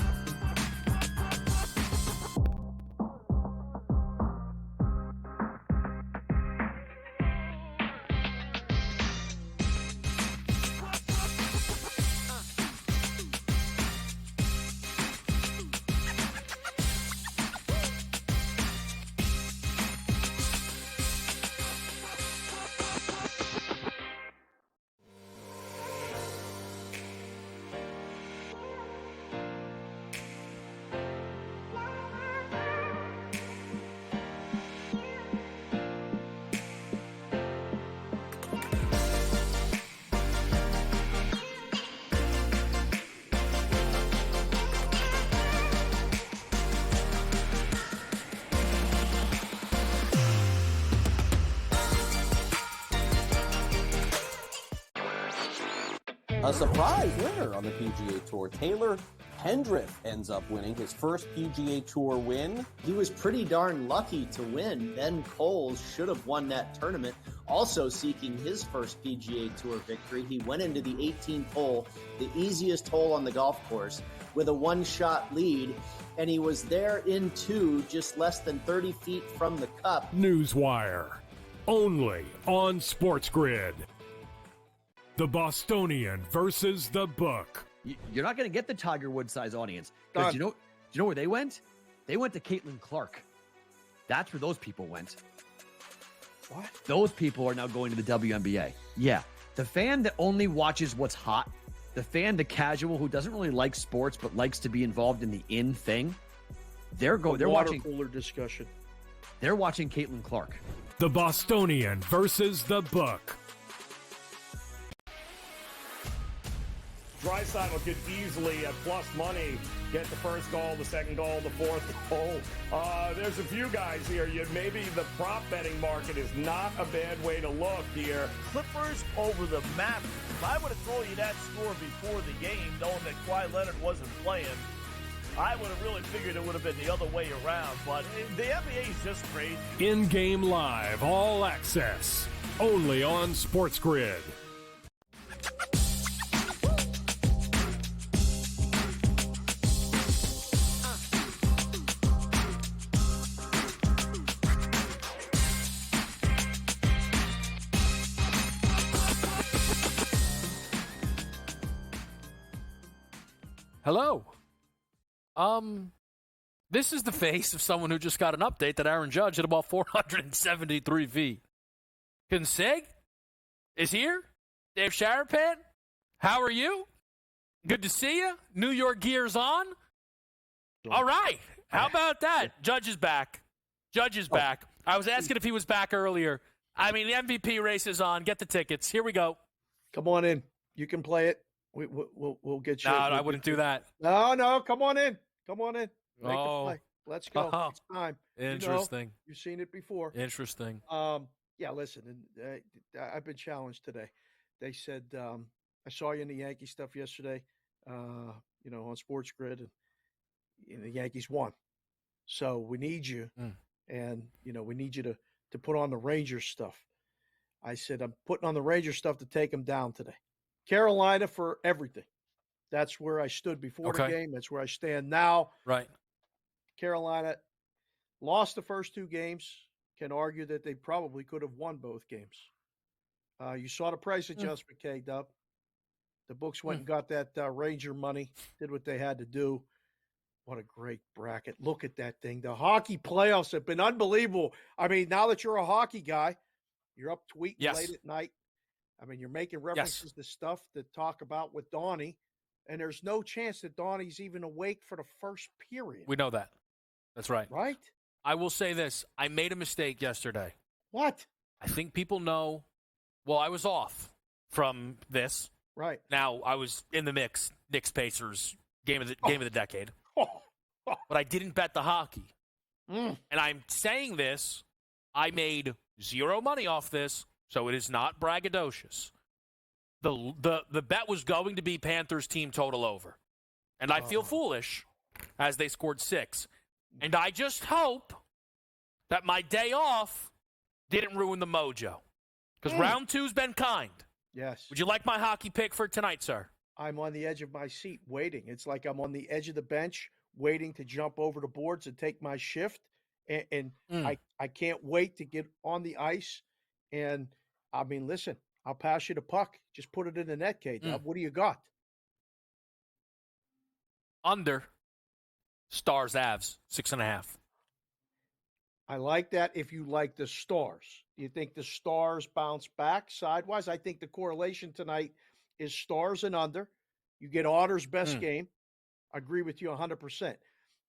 A surprise winner on the PGA Tour. Taylor Hendrick ends up winning his first PGA Tour win. He was pretty darn lucky to win. Ben Coles should have won that tournament. Also seeking his first PGA Tour victory, he went into the 18th hole, the easiest hole on the golf course, with a one-shot lead, and he was there in two, just less than 30 feet from the cup. Newswire, only on SportsGrid. The Bostonian versus the book. You're not going to get the Tiger Woods size audience because do you know where they went? They went to Caitlin Clark. That's where those people went. What? Those people are now going to the WNBA. Yeah, the fan that only watches what's hot, the fan, the casual who doesn't really like sports but likes to be involved in the in thing. They're watching cooler discussion. They're watching Caitlin Clark. The Bostonian versus the book. Draisaitl could easily, at plus money, get the first goal, the second goal, the fourth goal. There's a few guys here. Maybe the prop betting market is not a bad way to look here. Clippers over the Mavericks. If I would have told you that score before the game, knowing that Kawhi Leonard wasn't playing, I would have really figured it would have been the other way around. But the NBA is just crazy. In-game live, all access, only on SportsGrid. Hello. This is the face of someone who just got an update that Aaron Judge hit about 473 feet. Consig is here. Dave Sharapan, how are you? Good to see you. New York gears on. All right. How about that? Judge is back. Judge is back. I was asking if he was back earlier. I mean, the MVP race is on. Get the tickets. Here we go. Come on in. You can play it. We'll get you. No, I wouldn't do that. No. Come on in. Come on in. Make a play. Let's go. Oh. It's time. Interesting. You've seen it before. Interesting. Yeah, listen, I've been challenged today. They said, I saw you in the Yankee stuff yesterday, on SportsGrid, and the Yankees won. So we need you, and, we need you to put on the Rangers stuff. I said, I'm putting on the Rangers stuff to take them down today. Carolina for everything. That's where I stood before the game. That's where I stand now. Right. Carolina lost the first two games. Can argue that they probably could have won both games. You saw the price adjustment, K-Dub. The books went and got that Ranger money, did what they had to do. What a great bracket. Look at that thing. The hockey playoffs have been unbelievable. I mean, now that you're a hockey guy, you're up tweeting late at night. I mean, you're making references to stuff to talk about with Donnie, and there's no chance that Donnie's even awake for the first period. We know that. That's right. Right? I will say this. I made a mistake yesterday. What? I think people know. Well, I was off from this. Right. Now, I was in the mix. Knicks-Pacers, game of the decade. But I didn't bet the hockey. And I'm saying this. I made zero money off this, so it is not braggadocious. The bet was going to be Panthers team total over. And I feel foolish as they scored 6. And I just hope that my day off didn't ruin the mojo. Because round 2's been kind. Yes. Would you like my hockey pick for tonight, sir? I'm on the edge of my seat waiting. It's like I'm on the edge of the bench waiting to jump over the boards and take my shift. And I can't wait to get on the ice. And, I mean, listen, I'll pass you the puck. Just put it in the net, K-Dub. What do you got? Under. Stars, Avs, 6.5. I like that if you like the Stars. Do you think the Stars bounce back sidewise? I think the correlation tonight is Stars and under. You get Otter's best game. I agree with you 100%.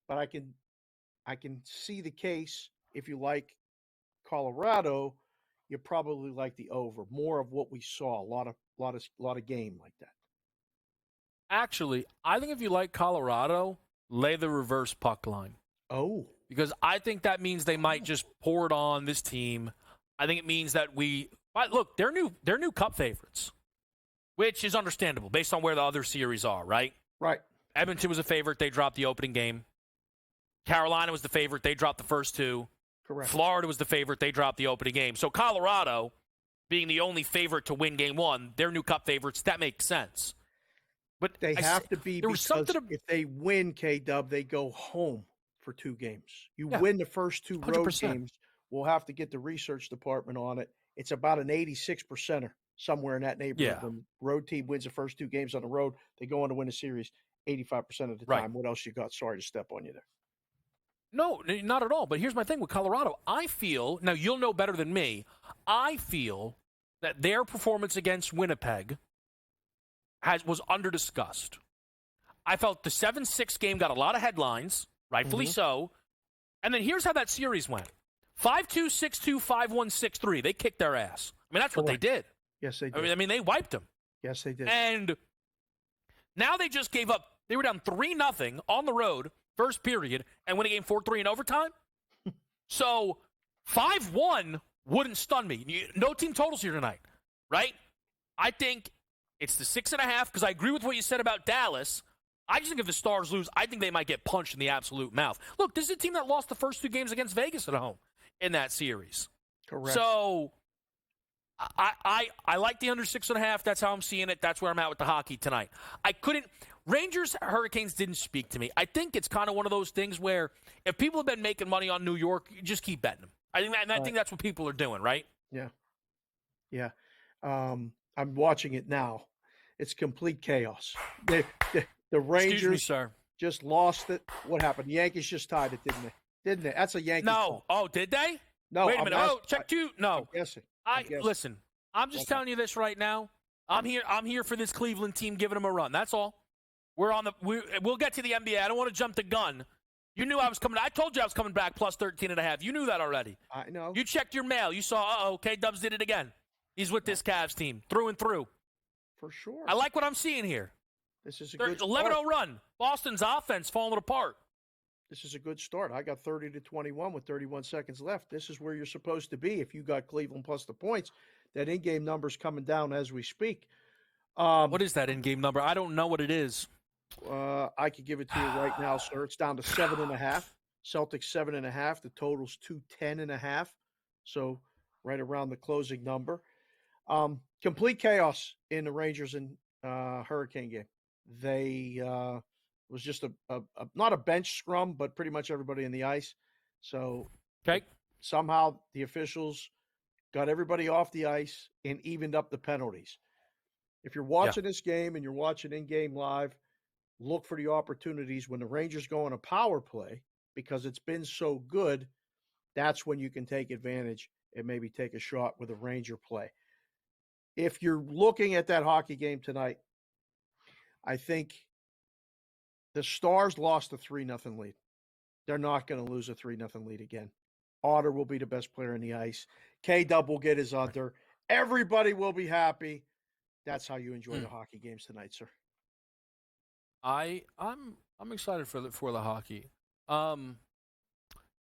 But I can see the case if you like Colorado, you probably like the over. More of what we saw, a lot of game like that. Actually, I think if you like Colorado, lay the reverse puck line. Oh. Because I think that means they might just pour it on this team. I think it means that look, they're new cup favorites. which is understandable based on where the other series are, right? Right. Edmonton was a favorite. They dropped the opening game. Carolina was the favorite. They dropped the first two. Correct. Florida was the favorite. They dropped the opening game. So Colorado, being the only favorite to win game one, they're new cup favorites. That makes sense. But They have to be, because if they win, K-Dub, they go home for 2 games. You win the first 2 road 100%. games, we'll have to get the research department on it. It's about an 86%er, somewhere in that neighborhood. Yeah. When road team wins the first 2 games on the road, they go on to win a series 85% of the Right. time. What else you got? Sorry to step on you there. No, not at all. But here's my thing with Colorado. I feel, now you'll know better than me, I feel that their performance against Winnipeg was under-discussed. I felt the 7-6 game got a lot of headlines, rightfully so. And then here's how that series went. 5-2, 6-2, 5-1, 6-3. They kicked their ass. I mean, that's what they did. Yes, they did. I mean, they wiped them. Yes, they did. And now they just gave up. They were down 3-0 on the road, first period, and win a game 4-3 in overtime. So 5-1 wouldn't stun me. No team totals here tonight, right? I think it's the 6.5, because I agree with what you said about Dallas. I just think if the Stars lose, I think they might get punched in the absolute mouth. Look, this is a team that lost the first 2 games against Vegas at home in that series. Correct. So I like the under 6.5. That's how I'm seeing it. That's where I'm at with the hockey tonight. Rangers Hurricanes didn't speak to me. I think it's kind of one of those things where if people have been making money on New York, you just keep betting them. I think that's what people are doing, right? Yeah. Yeah. I'm watching it now. It's complete chaos. The Rangers Excuse me, sir. just lost it. What happened? The Yankees just tied it, didn't they? Didn't they? That's a Yankees No. call. Oh, did they? No. Wait a minute. Check 2. No. I'm guessing. Listen, I'm just telling you this right now. I'm here for this Cleveland team giving them a run. That's all. We'll get to the NBA. I don't want to jump the gun. You knew I was coming. I told you I was coming back plus 13.5. You knew that already. I know. You checked your mail. You saw, K-Dubs did it again. He's with this Cavs team, through and through. For sure. I like what I'm seeing here. This is a good start. 11-0 run. Boston's offense falling apart. This is a good start. I got 30-21 with 31 seconds left. This is where you're supposed to be if you got Cleveland plus the points. That in-game number's coming down as we speak. What is that in-game number? I don't know what it is. I could give it to you right now, sir. It's down to 7.5. Celtics 7.5. The total's 210.5. So right around the closing number. Complete chaos in the Rangers and Hurricane game. They was just a not a bench scrum, but pretty much everybody in the ice. So somehow the officials got everybody off the ice and evened up the penalties. If you're watching this game and you're watching in-game live, look for the opportunities when the Rangers go on a power play, because it's been so good. That's when you can take advantage and maybe take a shot with a Ranger play. If you're looking at that hockey game tonight, I think the Stars lost a 3-0 lead. They're not going to lose a 3-0 lead again. Otter will be the best player in the ice. K-Dub will get his under. Everybody will be happy. That's how you enjoy the hockey games tonight, sir. I'm excited for the hockey. Let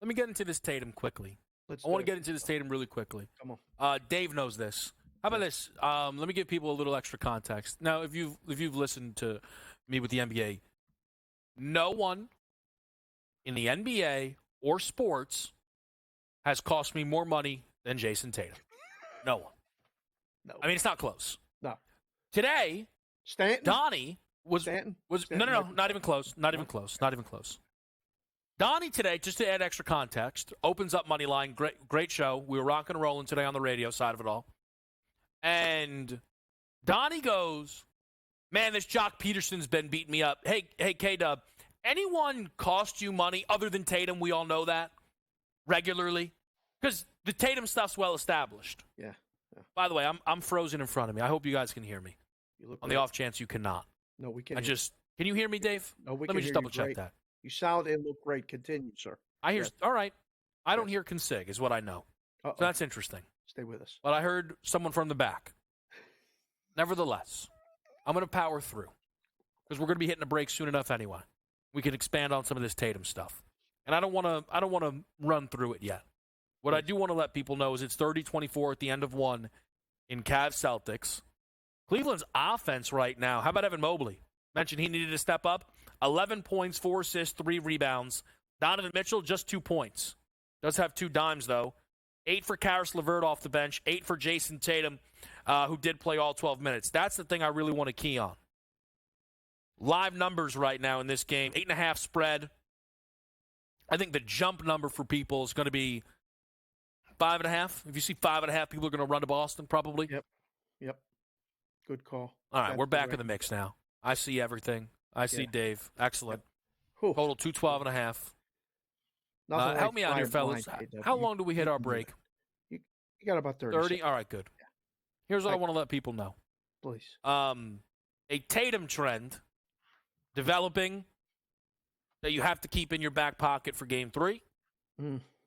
me get into this Tatum quickly. I want to get into this Tatum really quickly. Come on. Dave knows this. How about this? Let me give people a little extra context. Now, if you've listened to me with the NBA, no one in the NBA or sports has cost me more money than Jason Tatum. No one. No. I mean, it's not close. No. Today, Stanton? Donnie was Stanton? no, not even close. Not even close. Not even close. Donnie today, just to add extra context, opens up Moneyline. Great show. We were rocking and rolling today on the radio side of it all. And Donnie goes, man, this Jock Peterson's been beating me up. Hey, K-Dub, anyone cost you money other than Tatum? We all know that regularly. Because the Tatum stuff's well established. Yeah. By the way, I'm frozen in front of me. I hope you guys can hear me. You look on the off chance you cannot. No, we can. Can you hear me, Dave? No, we Let me just double check that. You sound and look great. Continue, sir. I hear. All right. I don't hear consig, is what I know. So that's interesting. Stay with us. But I heard someone from the back. Nevertheless, I'm going to power through because we're going to be hitting a break soon enough anyway. We can expand on some of this Tatum stuff, and I don't want to run through it yet. What I do want to let people know is it's 30-24 at the end of one in Cavs Celtics. Cleveland's offense right now, how about Evan Mobley? Mentioned he needed to step up. 11 points, 4 assists, 3 rebounds. Donovan Mitchell, just 2 points. Does have 2 dimes, though. 8 for Karis LeVert off the bench. 8 for Jason Tatum, who did play all 12 minutes. That's the thing I really want to key on. Live numbers right now in this game. 8.5 spread. I think the jump number for people is going to be 5.5. If you see 5.5, people are going to run to Boston, probably. Yep. Good call. All right, we're back in the mix now. I see everything. I see Dave. Excellent. Yep. Total 212.5. Help me out here, fellas. How long do we hit our break? You got about 30 30? seconds. All right, good. Here's what I want to let people know. Please. A Tatum trend developing that you have to keep in your back pocket for Game 3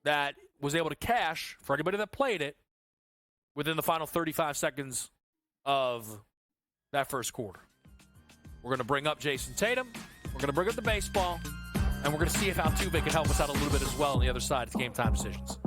that was able to cash, for anybody that played it, within the final 35 seconds of that first quarter. We're going to bring up Jason Tatum. We're going to bring up the baseball. And we're going to see if Altuve can help us out a little bit as well on the other side. It's Game Time Decisions.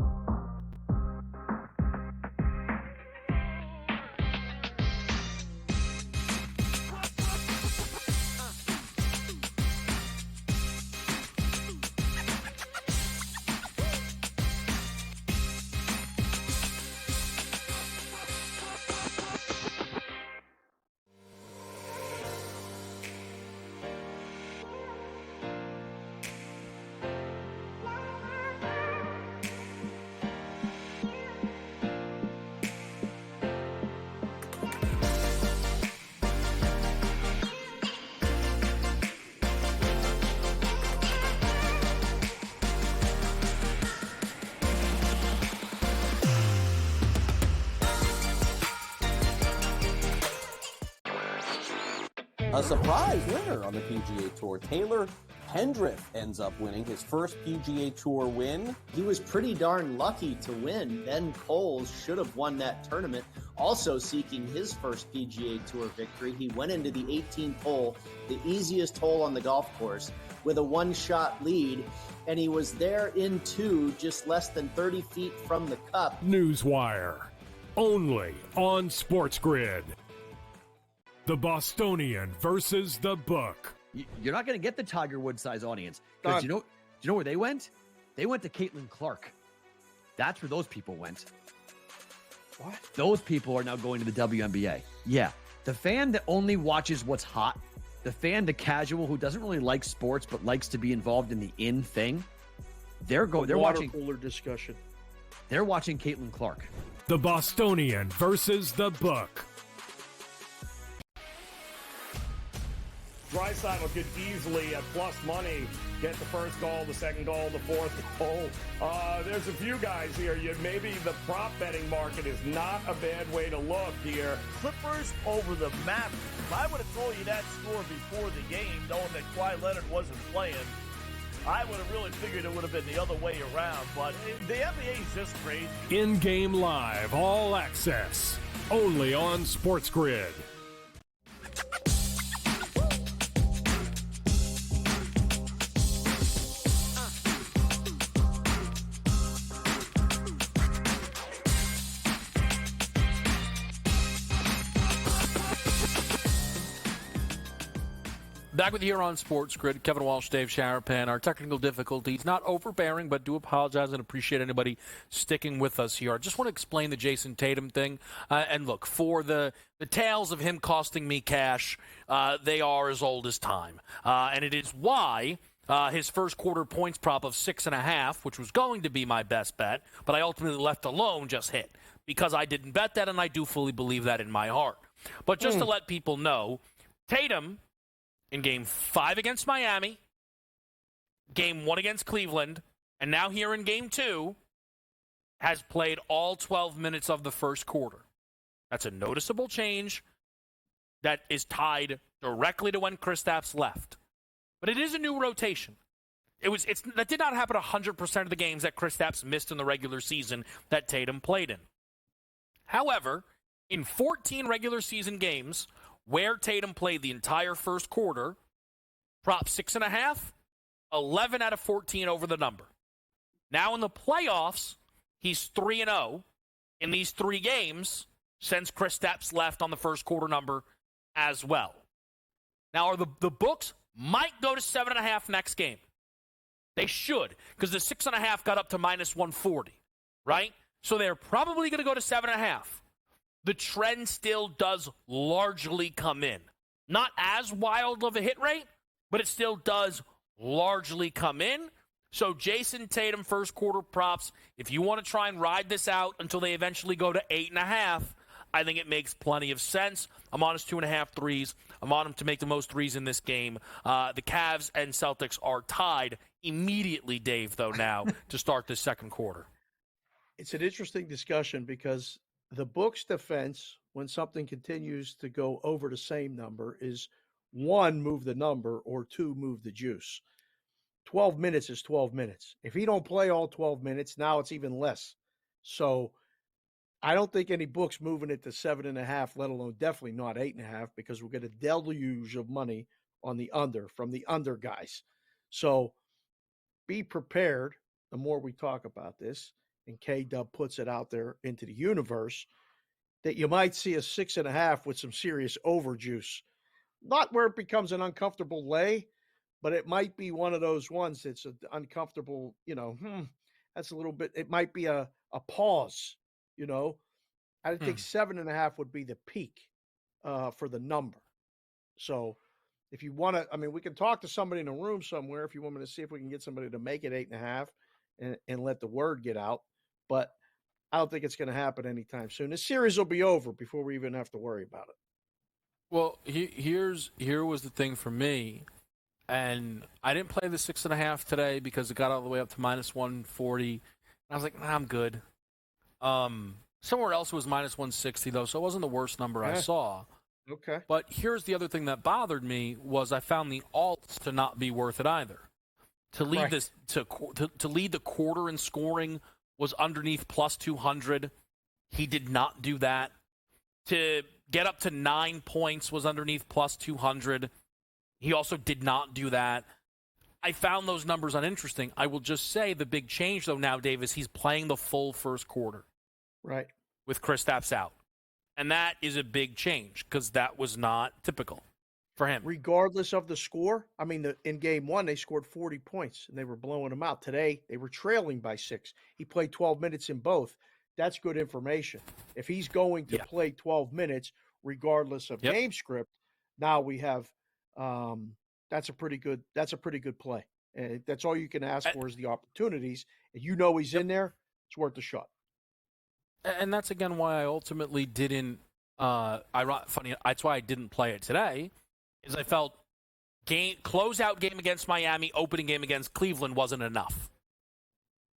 A surprise winner on the PGA Tour. Taylor Pendrith ends up winning his first PGA Tour win. He was pretty darn lucky to win. Ben Coles should have won that tournament. Also seeking his first PGA Tour victory, he went into the 18th hole, the easiest hole on the golf course, with a one-shot lead, and he was there in 2, just less than 30 feet from the cup. Newswire, only on SportsGrid. The Bostonian versus the book. You're not going to get the Tiger Woods size audience. Because do you know where they went? They went to Caitlin Clark. That's where those people went. What? Those people are now going to the WNBA. Yeah. The fan that only watches what's hot, the fan, the casual who doesn't really like sports but likes to be involved in the in thing, they're watching cooler discussion. They're watching Caitlin Clark. The Bostonian versus the book. Draisaitl could easily, at plus money, get the first goal, the second goal, the fourth goal. There's a few guys here. Maybe the prop betting market is not a bad way to look here. Clippers over the Mavericks. If I would have told you that score before the game, knowing that Kawhi Leonard wasn't playing, I would have really figured it would have been the other way around. But the NBA is just crazy. In-game live, all access, only on SportsGrid. Back with you here on SportsGrid. Kevin Walsh, Dave Sharapan. Our technical difficulties, not overbearing, but do apologize and appreciate anybody sticking with us here. I just want to explain the Jason Tatum thing. And look, for the tales of him costing me cash, they are as old as time. And it is why his first quarter points prop of 6.5, which was going to be my best bet, but I ultimately left alone, just hit. Because I didn't bet that, and I do fully believe that in my heart. But just to let people know, Tatum, in Game 5 against Miami, Game 1 against Cleveland, and now here in Game 2, has played all 12 minutes of the first quarter. That's a noticeable change that is tied directly to when Kristaps left. But it is a new rotation. That did not happen 100% of the games that Kristaps missed in the regular season that Tatum played in. However, in 14 regular season games where Tatum played the entire first quarter, prop 6.5, 11 out of 14 over the number. Now in the playoffs, he's 3-0 in these 3 games, since Kristaps left on the first quarter number as well. Now, are the books might go to 7.5 next game. They should, because the 6.5 got up to minus 140, right? So they're probably going to go to 7.5. The trend still does largely come in. Not as wild of a hit rate, but it still does largely come in. So Jason Tatum, first quarter props, if you want to try and ride this out until they eventually go to 8.5, I think it makes plenty of sense. I'm on his 2.5 threes. I'm on him to make the most threes in this game. The Cavs and Celtics are tied immediately, Dave, though, now to start the second quarter. It's an interesting discussion because the book's defense, when something continues to go over the same number, is 1, move the number, or 2, move the juice. 12 minutes is 12 minutes. If he don't play all 12 minutes, now it's even less. So I don't think any book's moving it to 7.5, let alone definitely not 8.5, because we'll get a deluge of money on the under from the under guys. So be prepared. The more we talk about this, and K-Dub puts it out there into the universe, that you might see a 6.5 with some serious overjuice. Not where it becomes an uncomfortable lay, but it might be one of those ones that's an uncomfortable, that's a little bit, it might be a pause, I think 7.5 would be the peak for the number. So if you want to, we can talk to somebody in a room somewhere if you want me to see if we can get somebody to make it 8.5 and let the word get out. But I don't think it's going to happen anytime soon. The series will be over before we even have to worry about it. Well, here was the thing for me, and I didn't play the 6.5 today because it got all the way up to minus 140. And I was like, nah, I'm good. Somewhere else it was minus 160 though, so it wasn't the worst number I saw. Okay. But here's the other thing that bothered me was I found the alts to not be worth it either. To lead this to lead the quarter in scoring was underneath plus 200. He did not do that. To get up to 9 points was underneath plus 200. He also did not do that. I found those numbers uninteresting. I will just say the big change, though, now, Dave, is he's playing the full first quarter. Right. With Kristaps out. And that is a big change because that was not typical for him. Regardless of the score, in game 1, they scored 40 points, and they were blowing him out. Today, they were trailing by 6. He played 12 minutes in both. That's good information. If he's going to play 12 minutes, regardless of game script, now we have that's a pretty good play. And that's all you can ask for is the opportunities. And he's in there, it's worth a shot. And that's, again, why I ultimately didn't that's why I didn't play it today, is I felt closeout game against Miami, opening game against Cleveland wasn't enough.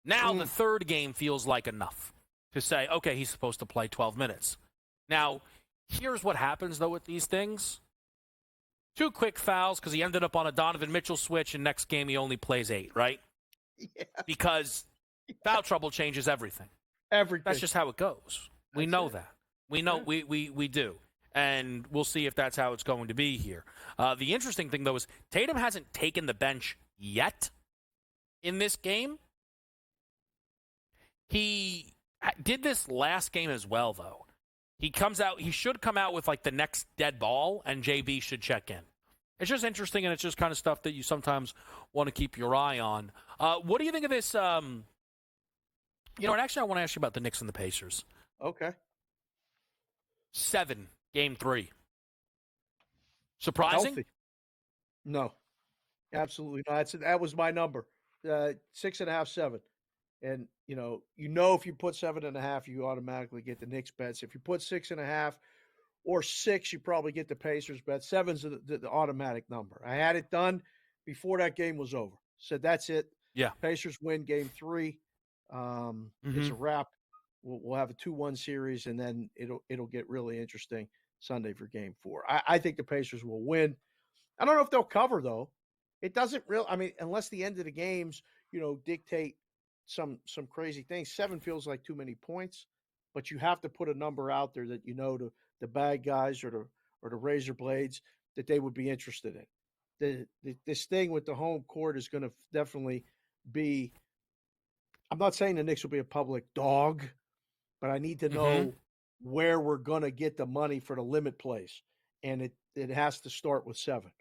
Now the third game feels like enough to say, okay, he's supposed to play 12 minutes. Now, here's what happens, though, with these things. 2 quick fouls because he ended up on a Donovan Mitchell switch, and next game he only plays 8, right? Yeah. Because foul trouble changes everything. Everything. That's just how it goes. We know that. We know we do. And we'll see if that's how it's going to be here. The interesting thing, though, is Tatum hasn't taken the bench yet in this game. He did this last game as well, though. He should come out with, the next dead ball, and JB should check in. It's just interesting, and it's just kind of stuff that you sometimes want to keep your eye on. What do you think of this? And actually, I want to ask you about the Knicks and the Pacers. Okay. 7, game 3. Surprising? Healthy. No, absolutely not. That was my number, 6.5, 7. And, if you put 7.5, you automatically get the Knicks bets. If you put 6.5 or 6, you probably get the Pacers bet. 7's the automatic number. I had it done before that game was over. Said, that's it. Yeah. Pacers win game 3. It's a wrap. We'll have a 2-1 series, and then it'll get really interesting Sunday for game 4. I think the Pacers will win. I don't know if they'll cover, though. It doesn't really, unless the end of the games, dictate some crazy things. 7 feels like too many points, but you have to put a number out there that the bad guys or the razor blades that they would be interested in. This thing with the home court is going to definitely be. I'm not saying the Knicks will be a public dog, but I need to know where we're going to get the money for the limit plays. And it has to start with 7.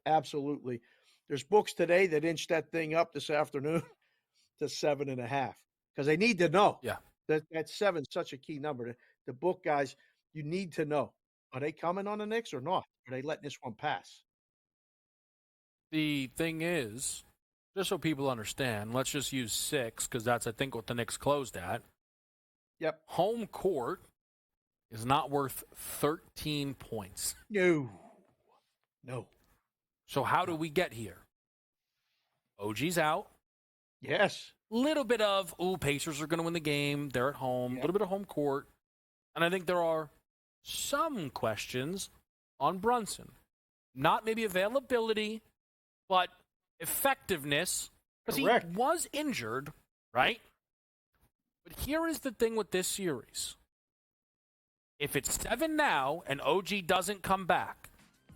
Absolutely. There's books today that inch that thing up this afternoon to 7.5 because they need to know. Yeah. That 7 is such a key number. The book guys, you need to know. Are they coming on the Knicks or not? Are they letting this one pass? The thing is, just so people understand, let's just use 6 because that's, I think, what the Knicks closed at. Yep. Home court is not worth 13 points. No. So how do we get here? OG's out. Yes. Little bit of, Pacers are going to win the game. They're at home. A little bit of home court. And I think there are some questions on Brunson. Not maybe availability, but effectiveness. Because he was injured, right? But here is the thing with this series. If it's 7 now and OG doesn't come back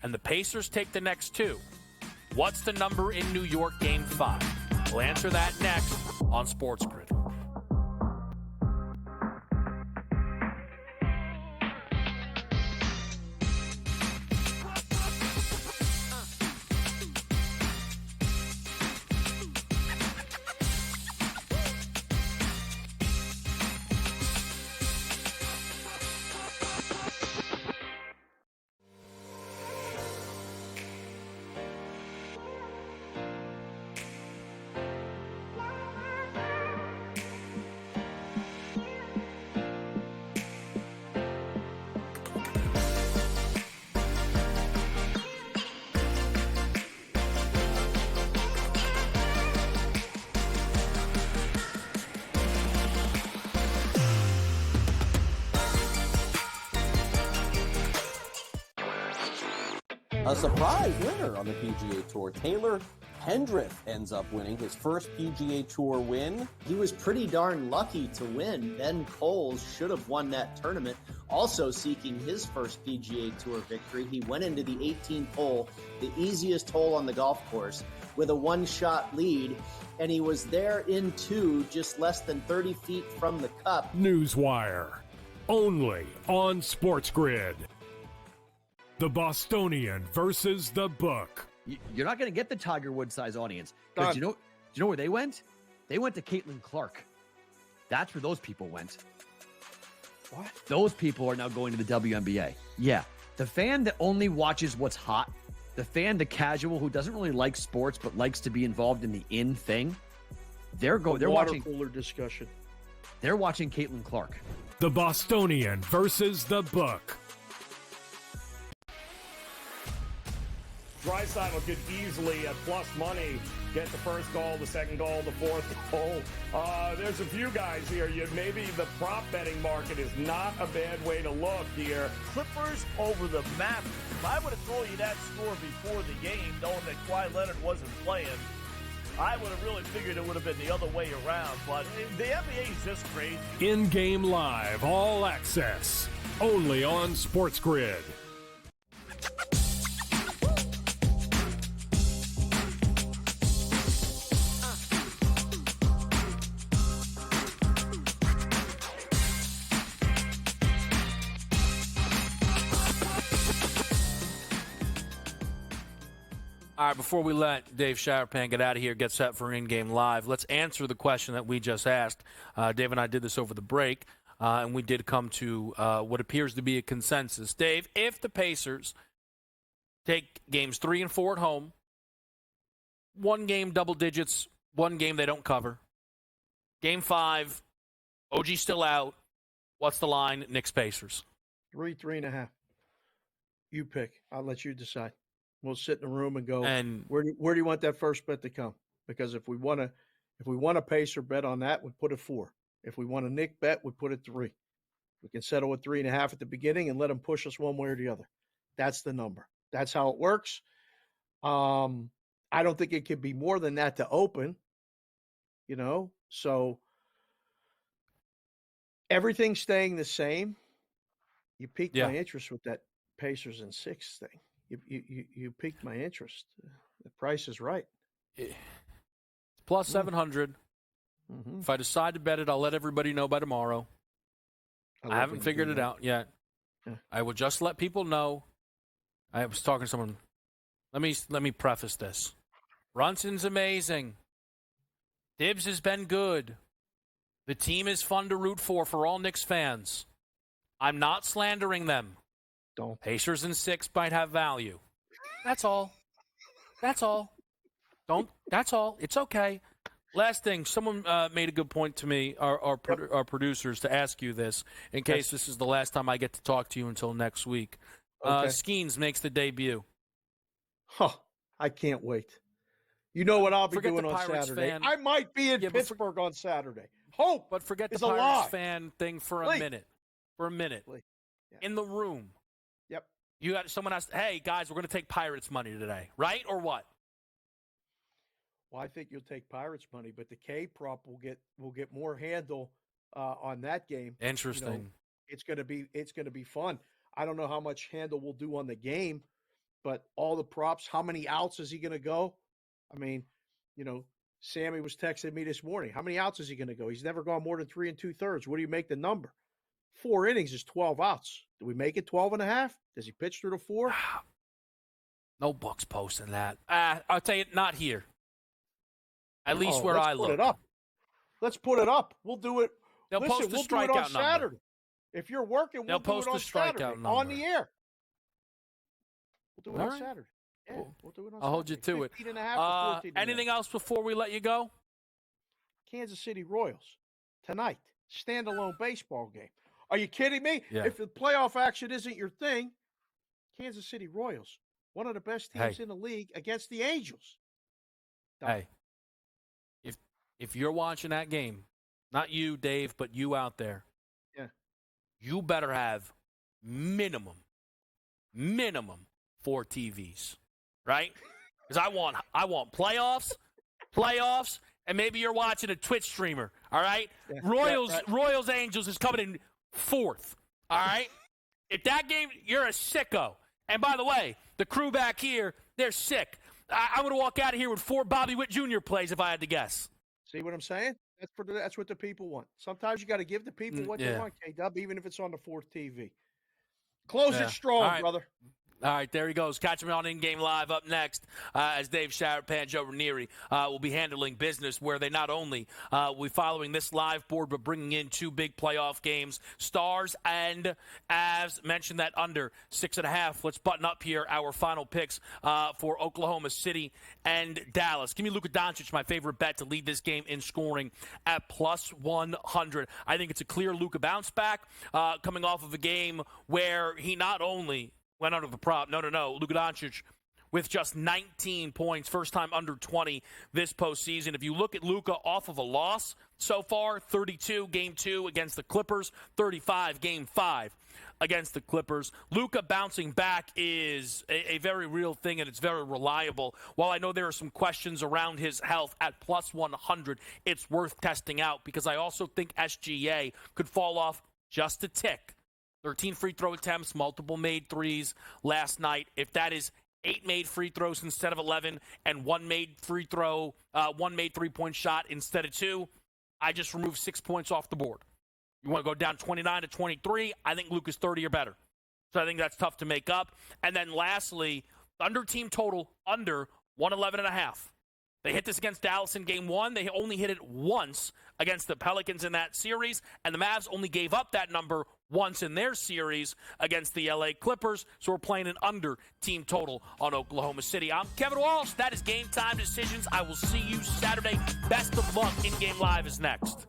and the Pacers take the next 2, what's the number in New York Game 5? We'll answer that next on SportsGrid. A surprise winner on the PGA Tour. Taylor Pendrith ends up winning his first PGA Tour win. He was pretty darn lucky to win. Ben Coles should have won that tournament. Also seeking his first PGA Tour victory, he went into the 18th hole, the easiest hole on the golf course, with a one-shot lead, and he was there in 2, just less than 30 feet from the cup. Newswire, only on SportsGrid. The Bostonian versus the book. You're not going to get the Tiger Woods size audience because do you know where they went? They went to Caitlin Clark. That's where those people went. What? Those people are now going to the WNBA. Yeah, the fan that only watches what's hot, the fan, the casual who doesn't really like sports but likes to be involved in the in thing. They're watching cooler discussion. They're watching Caitlin Clark. The Bostonian versus the book. Draisaitl could easily, at plus money, get the first goal, the second goal, the fourth goal. There's a few guys here. Maybe the prop betting market is not a bad way to look here. Clippers over the Mavericks. If I would have told you that score before the game, knowing that Kawhi Leonard wasn't playing, I would have really figured it would have been the other way around. But the NBA is just crazy. In-game live, all access, only on SportsGrid. All right, before we let Dave Sharapan get out of here, get set for in-game live, let's answer the question that we just asked. Dave and I did this over the break, and we did come to what appears to be a consensus. Dave, if the Pacers take games 3 and 4 at home, one game double digits, one game they don't cover, game 5, OG still out, what's the line? Knicks Pacers. 3.5. You pick. I'll let you decide. We'll sit in the room and go, and where do you want that first bet to come? Because if we want a Pacer bet on that, we put it 4. If we want a Nick bet, we put it 3. We can settle at 3.5 at the beginning and let them push us one way or the other. That's the number. That's how it works. I don't think it could be more than that to open, so everything's staying the same. You piqued my interest with that Pacers and 6 thing. You piqued my interest. The price is right. It's plus 700. Mm-hmm. If I decide to bet it, I'll let everybody know by tomorrow. I haven't figured it out yet. Yeah. I will just let people know. I was talking to someone. Let me preface this. Brunson's amazing. Dibbs has been good. The team is fun to root for all Knicks fans. I'm not slandering them. Don't. Pacers in 6 might have value. That's all. That's all. That's all. It's okay. Last thing, someone made a good point to me, our producers, to ask you this, in case this is the last time I get to talk to you until next week. Okay. Skeens makes the debut. Huh. I can't wait. You know what I'll be Forget doing the on Pirates Saturday? fan. I might be in Pittsburgh on Saturday. Hope. But forget the is Pirates alive. fan thing for a minute. For a minute. Yeah. In the room. Yep. You got someone asked, hey, guys, we're going to take Pirates money today, right? Or what? Well, I think you'll take Pirates money, but the K prop will get more handle on that game. Interesting. You know, it's gonna be fun. I don't know how much handle we'll do on the game, but all the props. How many outs is he going to go? I mean, Sammy was texting me this morning. How many outs is he going to go? He's never gone more than 3 2/3. What do you make the number? 4 innings is 12 outs. Do we make it 12.5? Does he pitch through the 4? No books posting that. I'll tell you, not here. At least where I look. Let's put it up. Let's put it up. We'll do it. They'll Listen, post the we'll do it strikeout on number. Saturday. If you're working, They'll we'll post do it on the strikeout Saturday number. on the air. We'll do it All on right. Saturday. Yeah, Cool. we'll do it on I'll hold you Saturday. to it. 15.5 to 14.5. Anything else before we let you go? Kansas City Royals tonight. Standalone baseball game. Are you kidding me? Yeah. If the playoff action isn't your thing, Kansas City Royals, one of the best teams in the league against the Angels. Hey, if you're watching that game, not you, Dave, but you out there, you better have minimum 4 TVs, right? Because I want playoffs, and maybe you're watching a Twitch streamer, all right? Yeah, Royals Angels is coming in 4th, all right? If that game, you're a sicko. And by the way, the crew back here, they're sick. I'm going to walk out of here with 4 Bobby Witt Jr. plays if I had to guess. See what I'm saying? That's what the people want. Sometimes you got to give the people what they want, K-Dub, even if it's on the 4th TV. Close it strong, brother. All right, there he goes. Catch him on In-Game Live up next as Dave Sharapan, Joe Ranieri will be handling business where they not only will be following this live board but bringing in 2 big playoff games. Stars and Avs mentioned that under 6.5. Let's button up here our final picks for Oklahoma City and Dallas. Give me Luka Doncic, my favorite bet to lead this game in scoring at plus 100. I think it's a clear Luka bounce back coming off of a game where he not only went under the prop. No. Luka Doncic with just 19 points. First time under 20 this postseason. If you look at Luka off of a loss so far, 32 Game 2 against the Clippers, 35 Game 5 against the Clippers. Luka bouncing back is a very real thing, and it's very reliable. While I know there are some questions around his health at plus 100, it's worth testing out because I also think SGA could fall off just a tick. 13 free throw attempts, multiple made threes last night. If that is 8 made free throws instead of 11 and 1 made 3-point shot instead of 2, I just removed 6 points off the board. You want to go down 29 to 23, I think Luka's 30 or better. So I think that's tough to make up. And then lastly, under team total, under 111.5. They hit this against Dallas in Game 1. They only hit it once against the Pelicans in that series, and the Mavs only gave up that number once in their series against the LA Clippers, so we're playing an under team total on Oklahoma City. I'm Kevin Walsh. That is Game Time Decisions. I will see you Saturday. Best of luck. In-Game Live is next.